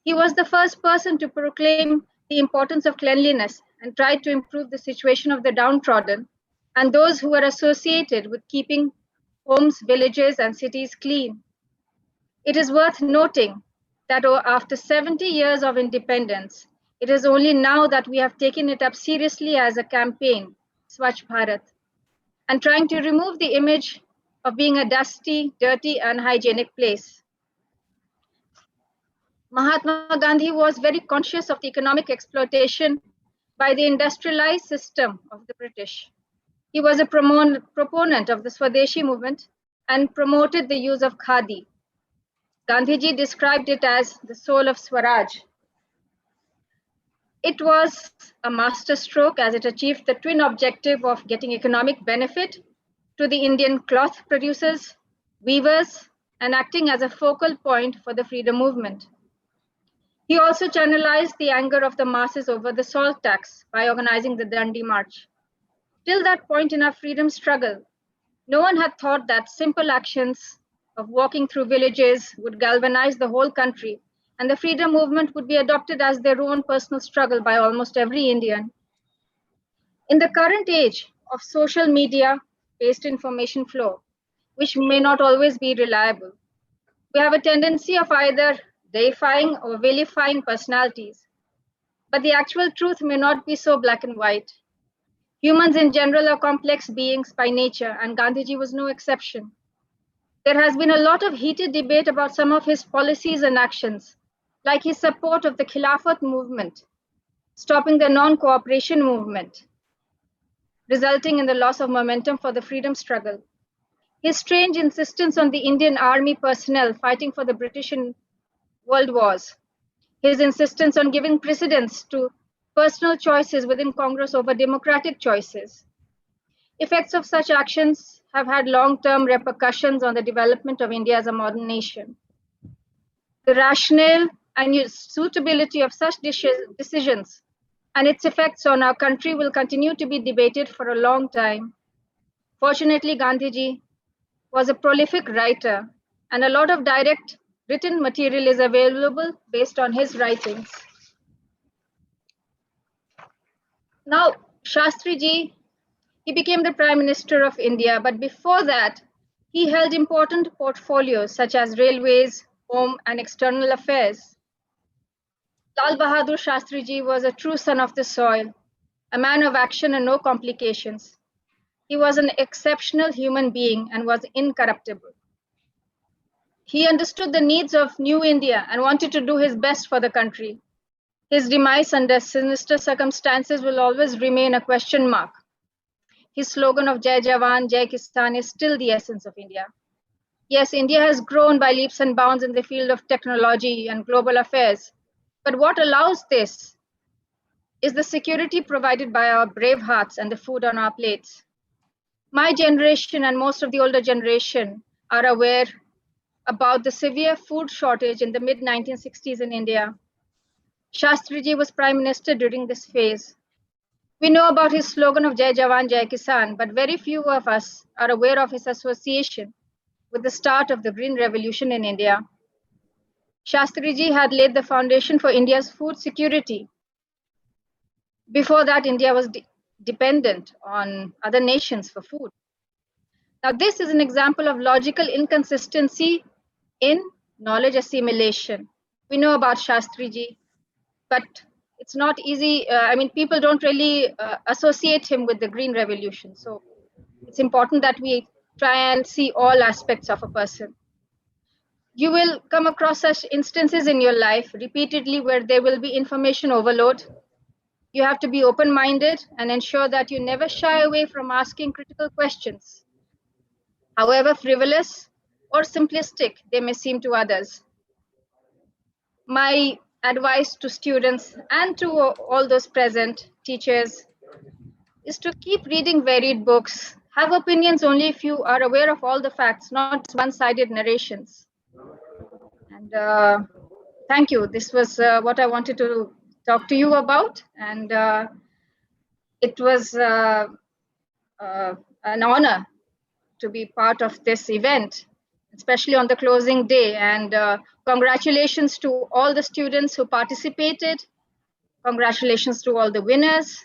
He was the first person to proclaim the importance of cleanliness and tried to improve the situation of the downtrodden and those who were associated with keeping homes, villages, and cities clean. It is worth noting that after 70 years of independence, it is only now that we have taken it up seriously as a campaign, Swachh Bharat, and trying to remove the image of being a dusty, dirty, unhygienic place. Mahatma Gandhi was very conscious of the economic exploitation by the industrialized system of the British. He was a proponent of the Swadeshi movement and promoted the use of khadi. Gandhiji described it as the soul of Swaraj. It was a masterstroke as it achieved the twin objective of getting economic benefit to the Indian cloth producers, weavers, and acting as a focal point for the freedom movement. He also channelized the anger of the masses over the salt tax by organizing the Dandi March. Till that point in our freedom struggle, no one had thought that simple actions of walking through villages would galvanize the whole country, and the freedom movement would be adopted as their own personal struggle by almost every Indian. In the current age of social media-based information flow, which may not always be reliable, we have a tendency of either deifying or vilifying personalities. But the actual truth may not be so black and white. Humans in general are complex beings by nature, and Gandhiji was no exception. There has been a lot of heated debate about some of his policies and actions, like his support of the Khilafat movement, stopping the non-cooperation movement, resulting in the loss of momentum for the freedom struggle. His strange insistence on the Indian army personnel fighting for the British in world wars, his insistence on giving precedence to personal choices within Congress over democratic choices. Effects of such actions have had long-term repercussions on the development of India as a modern nation. The rationale and suitability of such decisions and its effects on our country will continue to be debated for a long time. Fortunately, Gandhiji was a prolific writer, and a lot of direct written material is available based on his writings. Now, Shastriji, he became the Prime Minister of India, but before that, he held important portfolios such as railways, home, and external affairs. Lal Bahadur Shastriji was a true son of the soil, a man of action and no complications. He was an exceptional human being and was incorruptible. He understood the needs of New India and wanted to do his best for the country. His demise under sinister circumstances will always remain a question mark. His slogan of Jai Jawan, Jai Kisan is still the essence of India. Yes, India has grown by leaps and bounds in the field of technology and global affairs. But what allows this is the security provided by our brave hearts and the food on our plates. My generation and most of the older generation are aware about the severe food shortage in the mid-1960s in India. Shastriji was Prime Minister during this phase. We know about his slogan of Jai Jawan, Jai Kisan, but very few of us are aware of his association with the start of the Green Revolution in India. Shastriji had laid the foundation for India's food security. Before that, India was dependent on other nations for food. Now, this is an example of logical inconsistency in knowledge assimilation. We know about Shastriji, but it's not easy. People don't really associate him with the Green Revolution. So it's important that we try and see all aspects of a person. You will come across such instances in your life repeatedly where there will be information overload. You have to be open-minded and ensure that you never shy away from asking critical questions, however frivolous or simplistic they may seem to others. My advice to students and to all those present teachers is to keep reading varied books. Have opinions only if you are aware of all the facts, not one-sided narrations. And thank you. This was what I wanted to talk to you about. And it was an honor to be part of this event, especially on the closing day. And congratulations to all the students who participated. Congratulations to all the winners.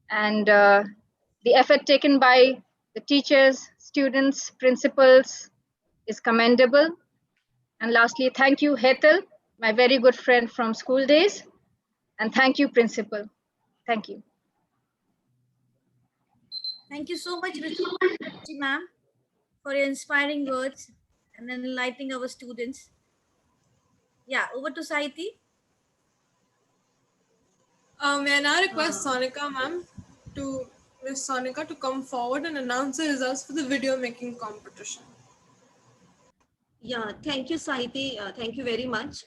And the effort taken by the teachers, students, principals is commendable. And lastly, thank you, Hetal, my very good friend from school days. And thank you, principal. Thank you. Thank you so much, Ruchi ma'am, for your inspiring words and enlightening our students. Yeah, over to Saiti. May I now request Sonika ma'am to Miss Sonika to come forward and announce the results for the video making competition. Yeah, thank you, Sahiti. Thank you very much.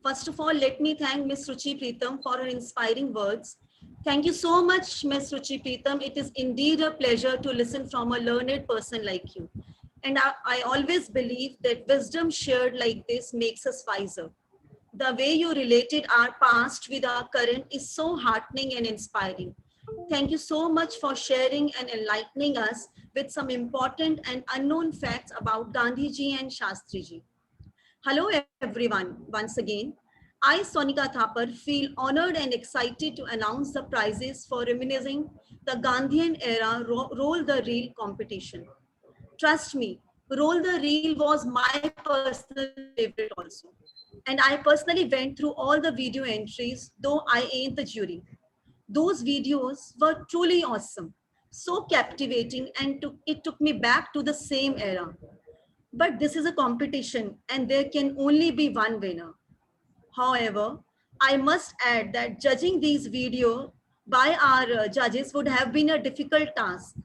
First of all, let me thank Ms. Ruchi Preetham for her inspiring words. Thank you so much, Ms. Ruchi Preetham. It is indeed a pleasure to listen from a learned person like you. And I always believe that wisdom shared like this makes us wiser. The way you related our past with our current is so heartening and inspiring. Thank you so much for sharing and enlightening us with some important and unknown facts about Gandhiji and Shastriji. Hello everyone, once again. I, Sonika Thapar, feel honored and excited to announce the prizes for reminiscing the Gandhian era Roll the Reel competition. Trust me, Roll the Reel was my personal favorite also. And I personally went through all the video entries, though I ain't the jury. Those videos were truly awesome, so captivating, and it took me back to the same era. But this is a competition and there can only be one winner. However, I must add that judging these videos by our judges would have been a difficult task.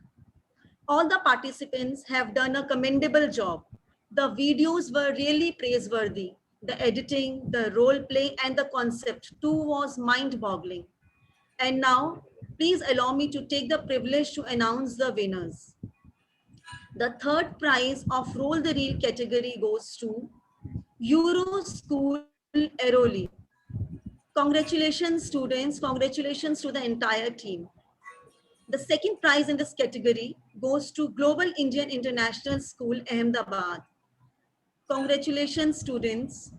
All the participants have done a commendable job. The videos were really praiseworthy. The editing, the role play, and the concept too was mind-boggling. And now, please allow me to take the privilege to announce the winners. The third prize of Roll the Reel category goes to Euro School Airoli. Congratulations, students. Congratulations to the entire team. The second prize in this category goes to Global Indian International School, Ahmedabad. Congratulations, students.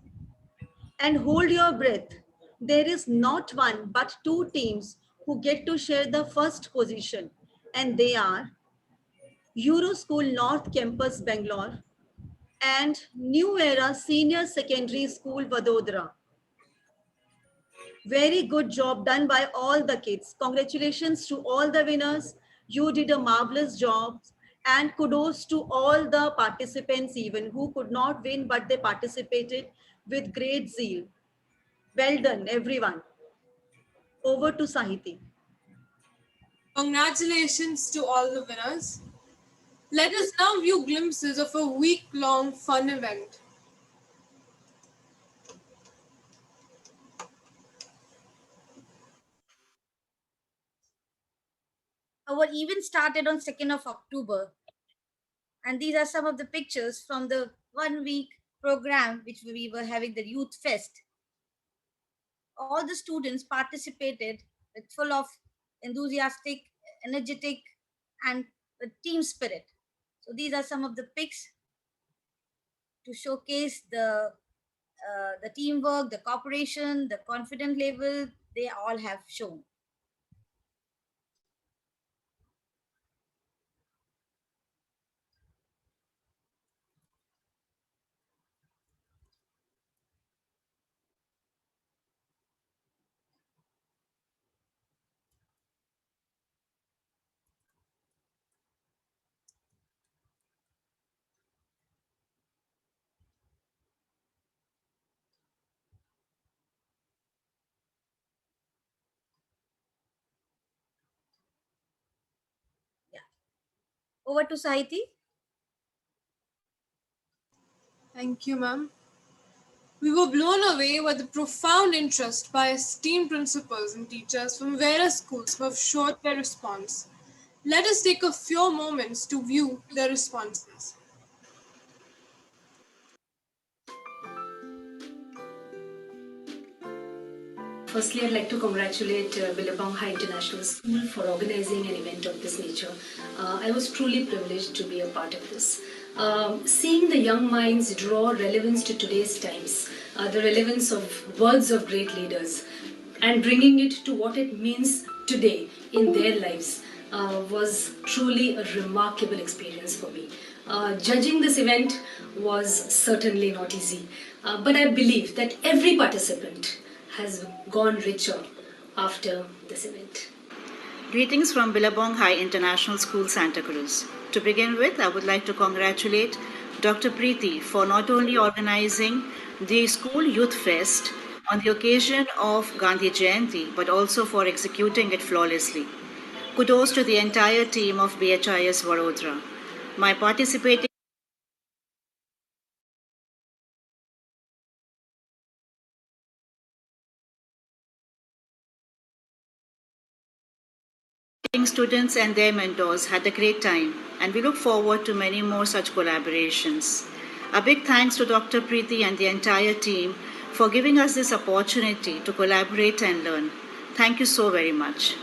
And hold your breath. There is not one but two teams who get to share the first position, and they are Euro School North Campus, Bangalore, and New Era Senior Secondary School, Vadodara. Very good job done by all the kids. Congratulations to all the winners. You did a marvelous job. And kudos to all the participants even who could not win, but they participated with great zeal. Well done, everyone. Over to Sahiti. Congratulations to all the winners. Let us now view glimpses of a week-long fun event. Our event started on 2nd of October. And these are some of the pictures from the 1 week program which we were having, the Youth Fest. All the students participated with full of enthusiastic, energetic, and team spirit. So these are some of the pics to showcase the teamwork, the cooperation, the confidence level they all have shown. Over to Sahiti. Thank you, ma'am. We were blown away by the profound interest by esteemed principals and teachers from various schools who have showed their response. Let us take a few moments to view their responses. Firstly, I'd like to congratulate Billabong High International School for organizing an event of this nature. I was truly privileged to be a part of this. Seeing the young minds draw relevance to today's times, the relevance of words of great leaders, and bringing it to what it means today in their lives was truly a remarkable experience for me. Judging this event was certainly not easy, but I believe that every participant has gone richer after this event. Greetings from Billabong High International School, Santa Cruz. To begin with, I would like to congratulate Dr. Preeti for not only organizing the School Youth Fest on the occasion of Gandhi Jayanti, but also for executing it flawlessly. Kudos to the entire team of BHIS Vadodara. My participating students and their mentors had a great time, and we look forward to many more such collaborations. A big thanks to Dr. Preeti and the entire team for giving us this opportunity to collaborate and learn. Thank you so very much.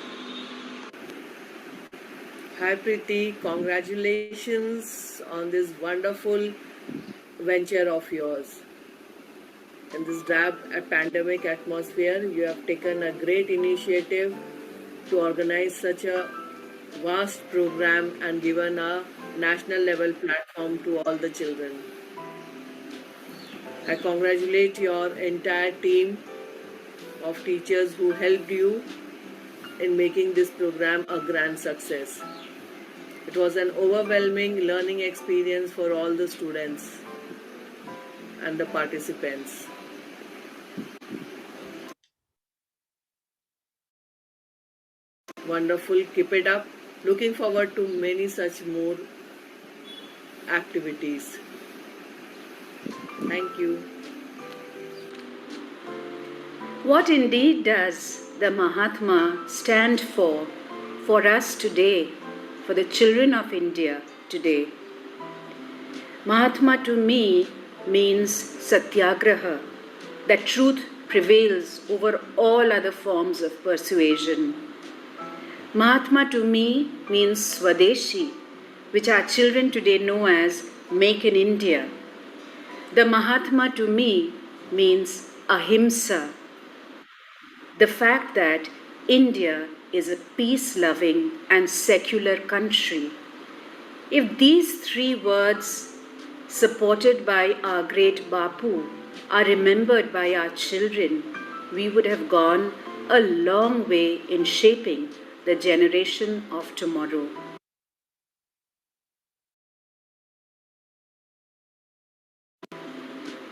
Hi Preeti, congratulations on this wonderful venture of yours. In this drab pandemic atmosphere, you have taken a great initiative to organize such a vast program and given a national level platform to all the children. I congratulate your entire team of teachers who helped you in making this program a grand success. It was an overwhelming learning experience for all the students and the participants. Wonderful, keep it up. Looking forward to many such more activities. Thank you. What indeed does the Mahatma stand for us today, for the children of India today? Mahatma to me means Satyagraha, that truth prevails over all other forms of persuasion. Mahatma to me means Swadeshi, which our children today know as Make in India. The Mahatma to me means Ahimsa, the fact that India is a peace-loving and secular country. If these three words, supported by our great Bapu, are remembered by our children, we would have gone a long way in shaping the generation of tomorrow.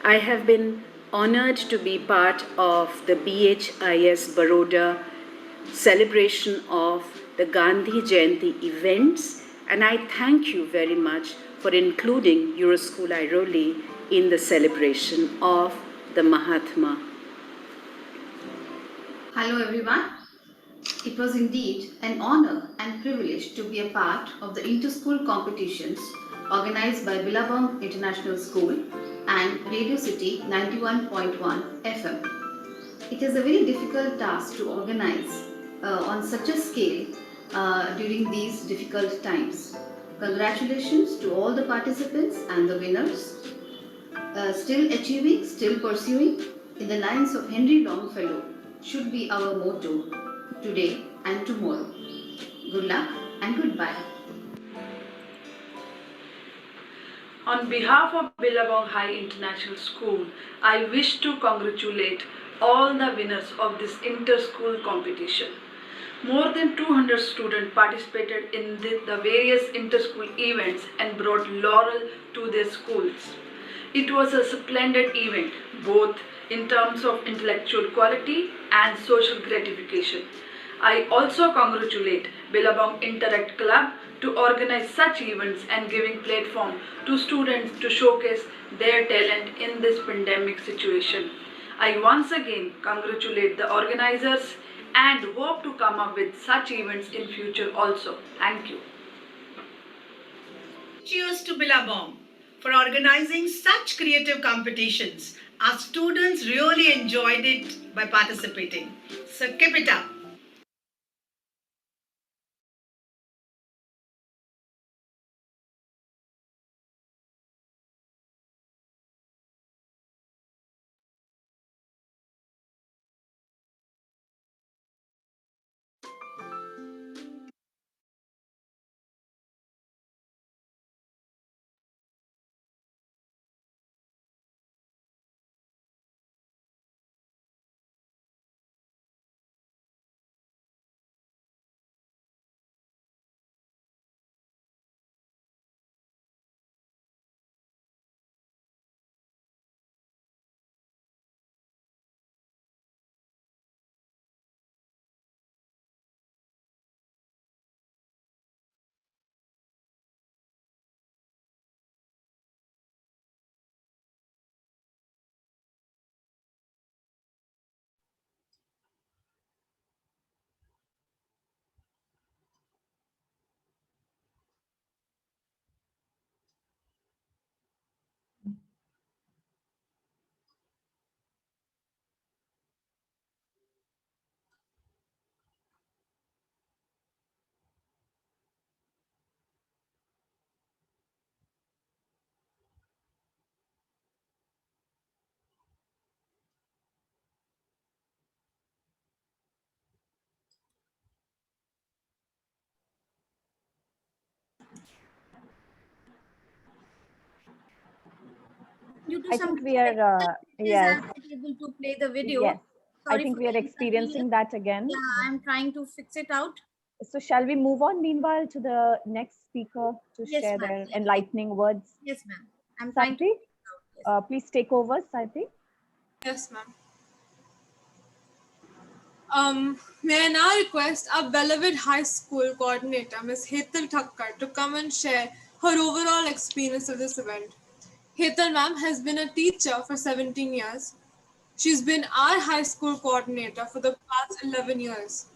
I have been honored to be part of the BHIS Baroda celebration of the Gandhi Jayanti events, and I thank you very much for including Euroschool Airoli in the celebration of the Mahatma. Hello everyone. It was indeed an honor and privilege to be a part of the inter-school competitions organized by Billabong International School and Radio City 91.1 FM. It is a very difficult task to organize on such a scale during these difficult times. Congratulations to all the participants and the winners. Still achieving, still pursuing, in the lines of Henry Longfellow, should be our motto today and tomorrow. Good luck and goodbye. On behalf of Billabong High International School, I wish to congratulate all the winners of this inter-school competition. More than 200 students participated in the various inter-school events and brought laurel to their schools. It was a splendid event, both in terms of intellectual quality and social gratification. I also congratulate Billabong Interact Club to organize such events and giving platform to students to showcase their talent in this pandemic situation. I once again congratulate the organizers and hope to come up with such events in future also. Thank you. Cheers to Billabong for organizing such creative competitions. Our students really enjoyed it by participating. So keep it up. Due to I some think we are, yes, I'm not able to play the video. yes. I Sorry think for we are the experiencing inconvenience. that again. Yeah, I'm trying to fix it out. So shall we move on meanwhile to the next speaker to Yes, share ma'am. their enlightening words? Yes, ma'am. I'm trying to Saiti, please take over, Saiti. Yes, ma'am. May I now request our beloved high school coordinator, Ms. Hetal Thakkar, to come and share her overall experience of this event. Hetal ma'am has been a teacher for 17 years. She's been our high school coordinator for the past 11 years.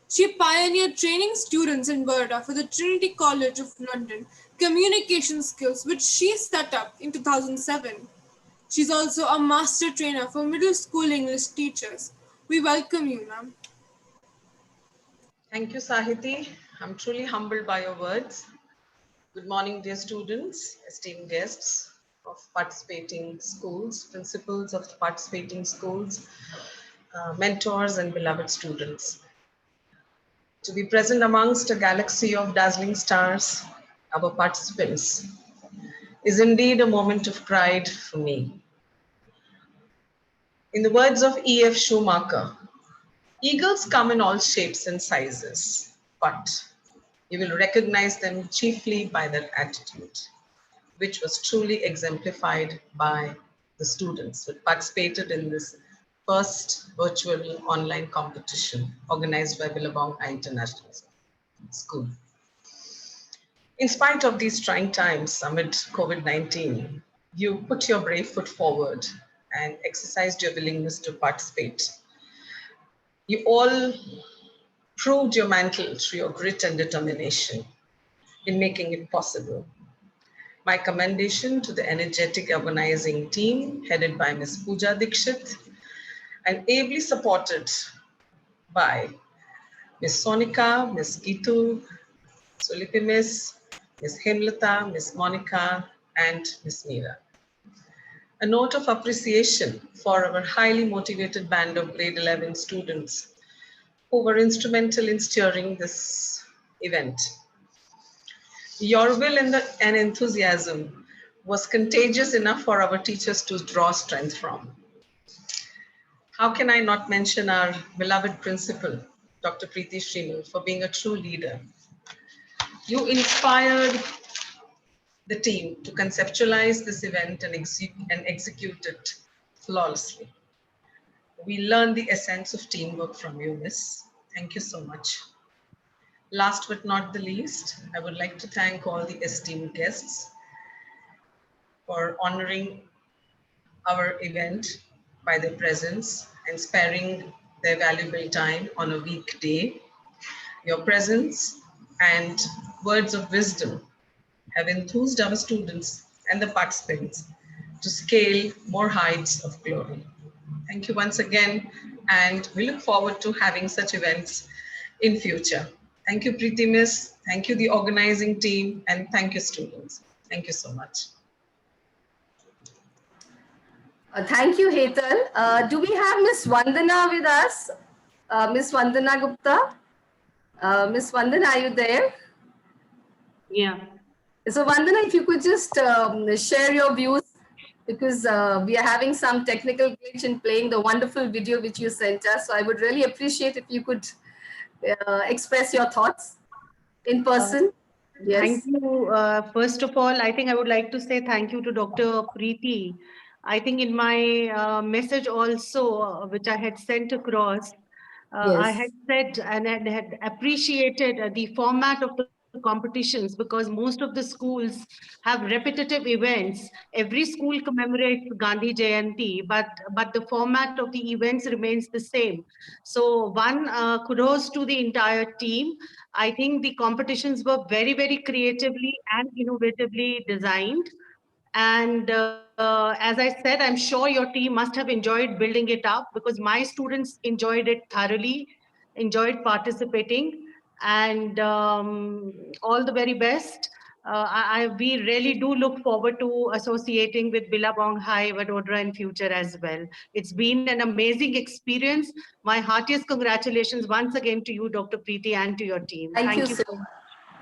She pioneered training students in Baroda for the Trinity College of London communication skills, which she set up in 2007. She's also a master trainer for middle school English teachers. We welcome you, ma'am. Thank you, Sahiti. I'm truly humbled by your words. Good morning, dear students, esteemed guests of participating schools, principals of the participating schools, mentors and beloved students. To be present amongst a galaxy of dazzling stars, our participants, is indeed a moment of pride for me. In the words of E.F. Schumacher, eagles come in all shapes and sizes, but you will recognize them chiefly by their attitude, which was truly exemplified by the students who participated in this first virtual online competition organized by Billabong High International School. In spite of these trying times amid COVID-19, you put your brave foot forward and exercised your willingness to participate. You all proved your mantle through your grit and determination in making it possible. My commendation to the energetic organizing team headed by Ms. Pooja Dikshit and ably supported by Ms. Sonika, Ms. Gitu, Sulipi Ms. Hemlata, Ms. Monica, and Ms. Meera. A note of appreciation for our highly motivated band of grade 11 students who were instrumental in steering this event. Your will and enthusiasm was contagious enough for our teachers to draw strength from. How can I not mention our beloved principal, Dr. Preeti Shrimal, for being a true leader? You inspired the team to conceptualize this event and execute it flawlessly. We learned the essence of teamwork from you, Miss. Thank you so much. Last but not the least, I would like to thank all the esteemed guests for honoring our event by their presence and sparing their valuable time on a weekday. Your presence and words of wisdom have enthused our students and the participants to scale more heights of glory. Thank you once again, and we look forward to having such events in future. Thank you, Preeti Miss. Thank you, the organizing team, and thank you, students. Thank you so much. Thank you, Hetal. Do we have Miss Vandana with us? Miss Vandana Gupta? Miss Vandana, are you there? Yeah. So Vandana, if you could just share your views, because we are having some technical glitch in playing the wonderful video which you sent us. So I would really appreciate if you could express your thoughts in person. Yes. Thank you. First of all, I think I would like to say thank you to Dr. Preeti. I think in my message also, which I had sent across, I had said and had appreciated the format of the competitions, because most of the schools have repetitive events. Every school commemorates Gandhi Jayanti, but the format of the events remains the same. So one, kudos to the entire team. I think the competitions were very, very creatively and innovatively designed. And as I said, I'm sure your team must have enjoyed building it up, because my students enjoyed it thoroughly, enjoyed participating, and all the very best. We really do look forward to associating with Billabong High, Vadodara in future as well. It's been an amazing experience. My heartiest congratulations once again to you, Dr. Preeti, and to your team. Thank you so much.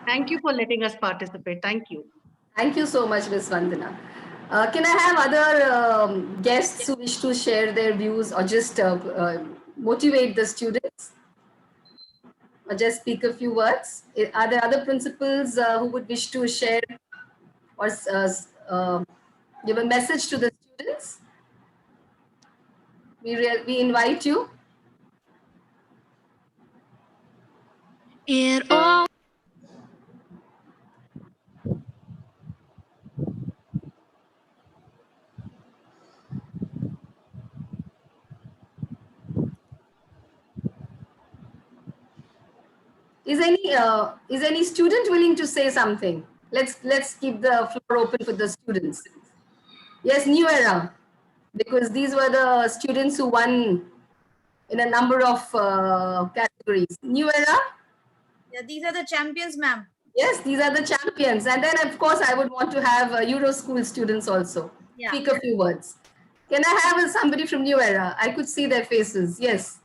Thank you for letting us participate. Thank you. Thank you so much, Ms. Vandana. Can I have other guests who wish to share their views or just motivate the students? Or just speak a few words? Are there other principals who would wish to share or give a message to the students? We invite you. Is any student willing to say something? Let's keep the floor open for the students. Yes, New Era, because these were the students who won in a number of categories. New Era? Yeah, these are the champions, ma'am. Yes, these are the champions. And then, of course, I would want to have Euro School students also speak a few words. Can I have somebody from New Era? I could see their faces. Yes.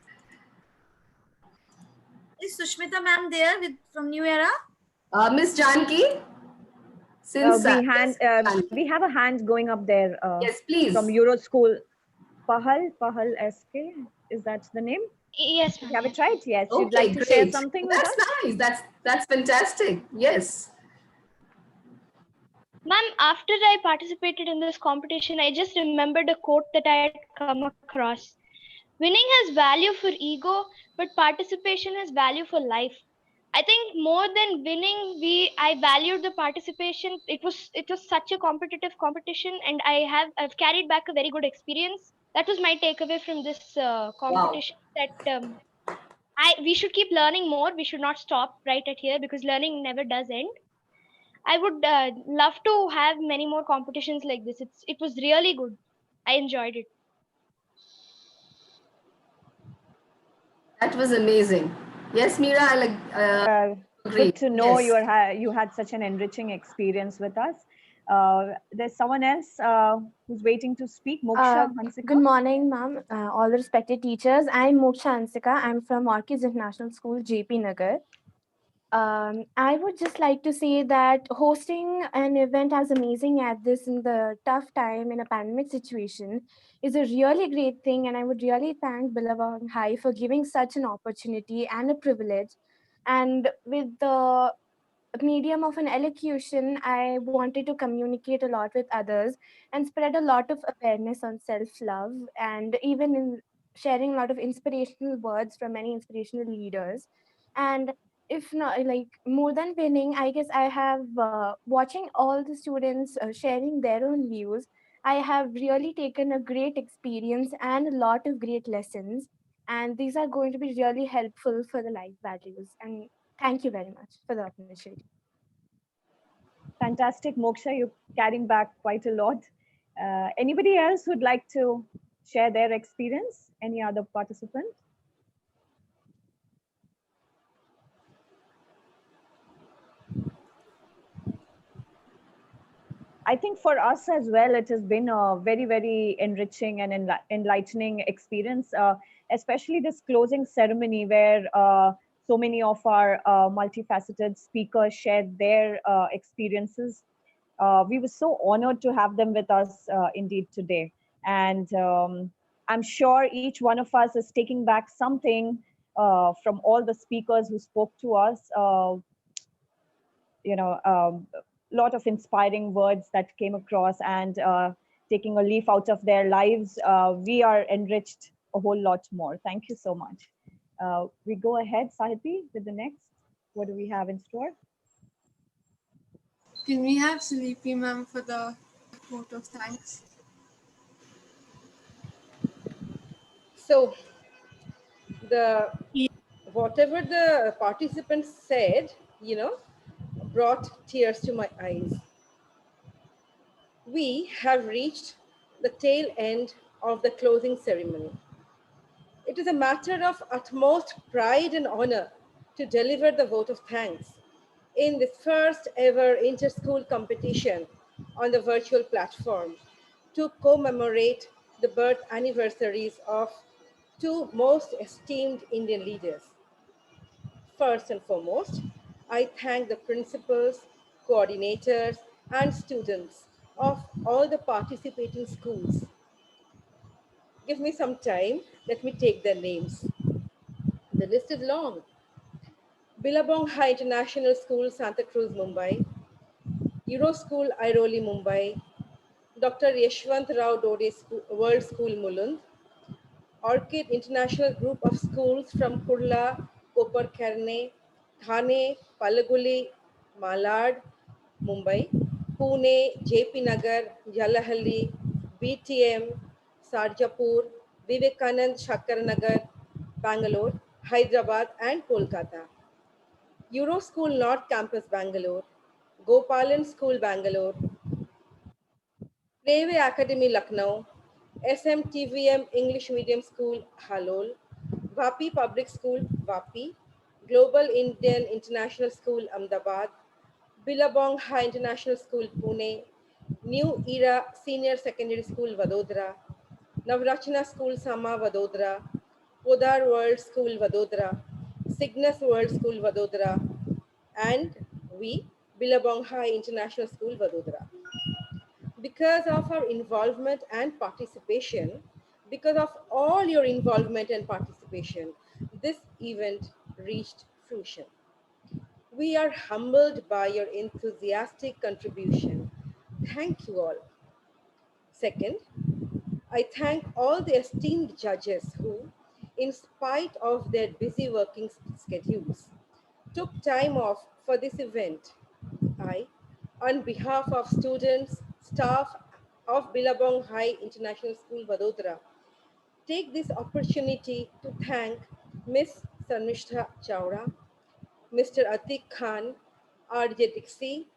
Is Sushmita ma'am there from New Era? Miss Janki? Since we have a hand going up there. Yes, please. From Euro School. Pahal SK, is that the name? Yes, ma'am. You have it right? Yes. Okay, You'd like to share something with us? That's nice. That's fantastic. Yes. Ma'am, after I participated in this competition, I just remembered a quote that I had come across. Winning has value for ego, but participation has value for life. I think more than winning, I valued the participation. It was such a competitive competition, and I've carried back a very good experience. That was my takeaway from this competition. Wow. That we should keep learning more. We should not stop right at here, because learning never does end. I would love to have many more competitions like this. It was really good. I enjoyed it. That was amazing. Yes, Meera, I good to know you had such an enriching experience with us. There's someone else who's waiting to speak. Moksha Hansika. Good morning, ma'am. All the respected teachers. I'm Moksha Hansika. I'm from Orchids International School, JP Nagar. I would just like to say that hosting an event as amazing as this in the tough time in a pandemic situation is a really great thing, and I would really thank Billabong High for giving such an opportunity and a privilege. And with the medium of an elocution, I wanted to communicate a lot with others and spread a lot of awareness on self-love, and even in sharing a lot of inspirational words from many inspirational leaders. And if not like more than winning, I guess I have watching all the students sharing their own views. I have really taken a great experience and a lot of great lessons, and these are going to be really helpful for the life values. And thank you very much for the opportunity. Fantastic, Moksha. You're carrying back quite a lot. Anybody else who'd like to share their experience? Any other participant? I think for us as well, it has been a very, very enriching and enlightening experience, especially this closing ceremony where so many of our multifaceted speakers shared their experiences. We were so honored to have them with us indeed today. And I'm sure each one of us is taking back something from all the speakers who spoke to us. Lot of inspiring words that came across, and taking a leaf out of their lives, we are enriched a whole lot more. Thank you so much. We go ahead, Sahibi, with the next. What do we have in store? Can we have Sleepy ma'am for the vote of thanks? So, whatever the participants said, brought tears to my eyes. We have reached the tail end of the closing ceremony. It is a matter of utmost pride and honor to deliver the vote of thanks in this first ever inter-school competition on the virtual platform to commemorate the birth anniversaries of two most esteemed Indian leaders. First and foremost, I thank the principals, coordinators, and students of all the participating schools. Give me some time, let me take their names. The list is long. Billabong High International School, Santa Cruz, Mumbai. Euro School, Airoli, Mumbai. Dr. Yashwant Rao Dode World School, Mulund. Orchid International Group of Schools from Kurla, Koparkarne, Thane, Palaguli, Malad, Mumbai. Pune, JP Nagar, Jalahalli, BTM, Sarjapur, Vivekanand Shakarnagar, Bangalore, Hyderabad, and Kolkata. Euro School North Campus, Bangalore. Gopalan School, Bangalore. Railway Academy, Lucknow. SMTVM English Medium School, Halol. Vapi Public School, Vapi. Global Indian International School, Ahmedabad. Billabong High International School, Pune. New Era Senior Secondary School, Vadodara. Navrachana School, Sama, Vadodara. Podar World School, Vadodara. Cygnus World School, Vadodara. And we, Billabong High International School, Vadodara. Because of our involvement and participation, because of all your involvement and participation, this event reached fruition. We are humbled by your enthusiastic contribution. Thank you all. Second, I thank all the esteemed judges who, in spite of their busy working schedules, took time off for this event. I, on behalf of students, staff of Billabong High International School, Vadodara, take this opportunity to thank Ms. Sarnishtha Chawda, Mr. Atik Khan, R.J. Dixie,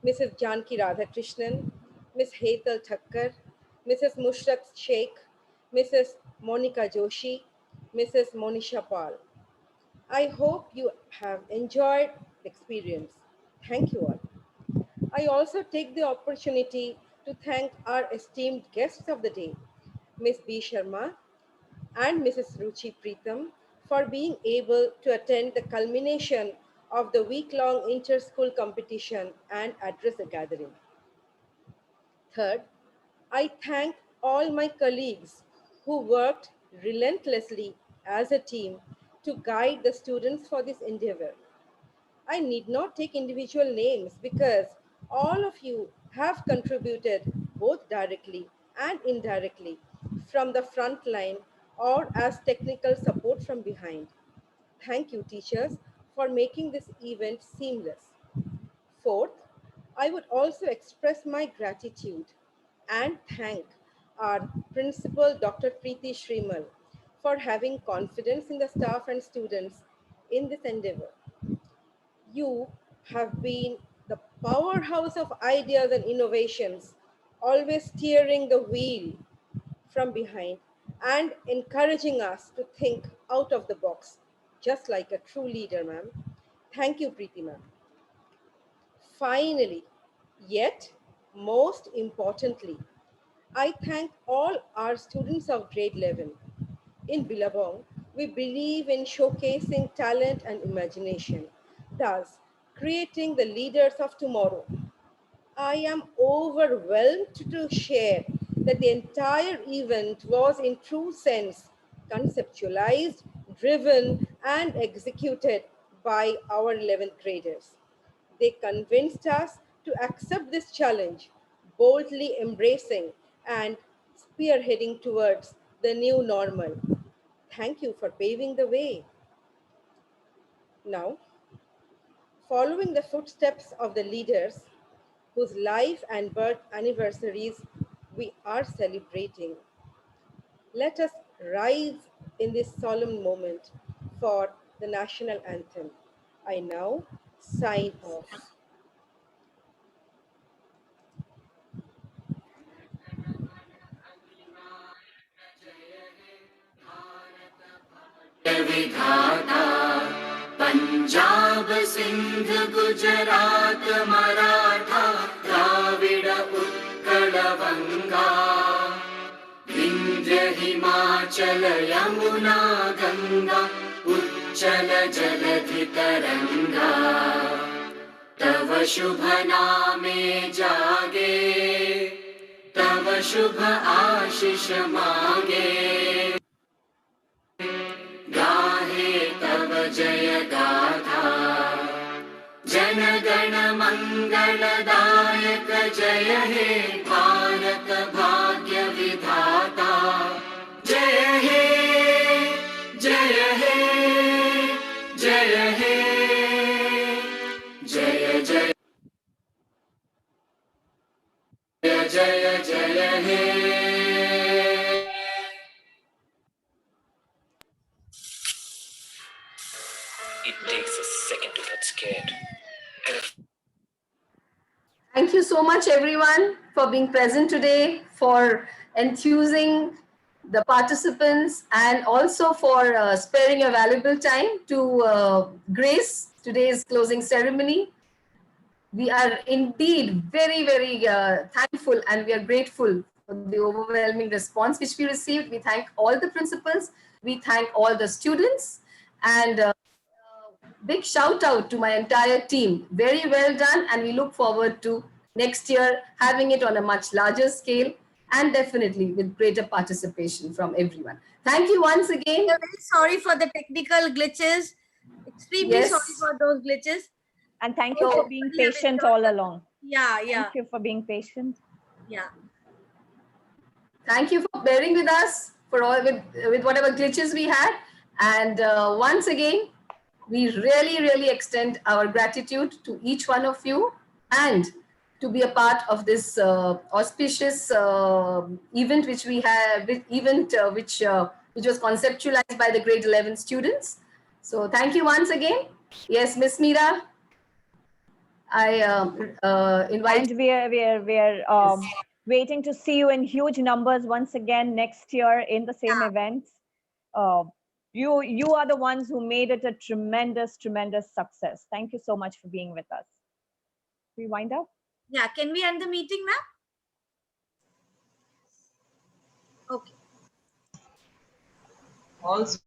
Mrs. Janki Radhakrishnan, Ms. Hetal Thakkar, Mrs. Mushraq Sheikh, Mrs. Monica Joshi, Mrs. Monisha Pal. I hope you have enjoyed the experience. Thank you all. I also take the opportunity to thank our esteemed guests of the day, Ms. B. Sharma and Mrs. Ruchi Preetham, for being able to attend the culmination of the week-long inter-school competition and address the gathering. Third, I thank all my colleagues who worked relentlessly as a team to guide the students for this endeavor. I need not take individual names because all of you have contributed both directly and indirectly from the front line or as technical support from behind. Thank you, teachers, for making this event seamless. Fourth, I would also express my gratitude and thank our principal, Dr. Preeti Shrimal, for having confidence in the staff and students in this endeavor. You have been the powerhouse of ideas and innovations, always steering the wheel from behind and encouraging us to think out of the box, just like a true leader, ma'am. Thank you, Preeti, ma'am. Finally, yet most importantly, I thank all our students of grade 11. In Billabong, we believe in showcasing talent and imagination, thus creating the leaders of tomorrow. I am overwhelmed to share that the entire event was in true sense conceptualized, driven, and executed by our 11th graders. They convinced us to accept this challenge, boldly embracing and spearheading towards the new normal. Thank you for paving the way. Now, following the footsteps of the leaders whose life and birth anniversaries we are celebrating, let us rise in this solemn moment for the national anthem. I now sign off. विधाता पंजाब सिंध गुजरात मराठा द्राविड उत्कल बंगा विंध्य हिमाचल यमुना गंगा उच्चल जलधि तरंगा तव शुभ नामे जागे तव शुभ आशीष मांगे गाहे तव जय गाथा जन गण मंगलदायक जय हे भारत भाग्य विधाता जय हे जय हे जय हे जय जय जय जय हे It takes a second to get scared. Thank you so much, everyone, for being present today, for enthusing the participants, and also for sparing your valuable time to grace today's closing ceremony. We are indeed very, very thankful, and we are grateful for the overwhelming response which we received. We thank all the principals. We thank all the students, and big shout out to my entire team. Very well done, and we look forward to next year having it on a much larger scale and definitely with greater participation from everyone. Thank you once again. We're very sorry for the technical glitches. Extremely sorry for those glitches. And thank you for being patient all along. Yeah, yeah. Thank you for being patient. Yeah. Thank you for bearing with us for all with whatever glitches we had. And once again, we really, really extend our gratitude to each one of you and to be a part of this auspicious event which we have, which was conceptualized by the grade 11 students. So thank you once again. Yes, Miss Meera, I invite. And we are waiting to see you in huge numbers once again next year in the same events. You are the ones who made it a tremendous, tremendous success. Thank you so much for being with us. We wind up? Yeah, can we end the meeting now? Okay. All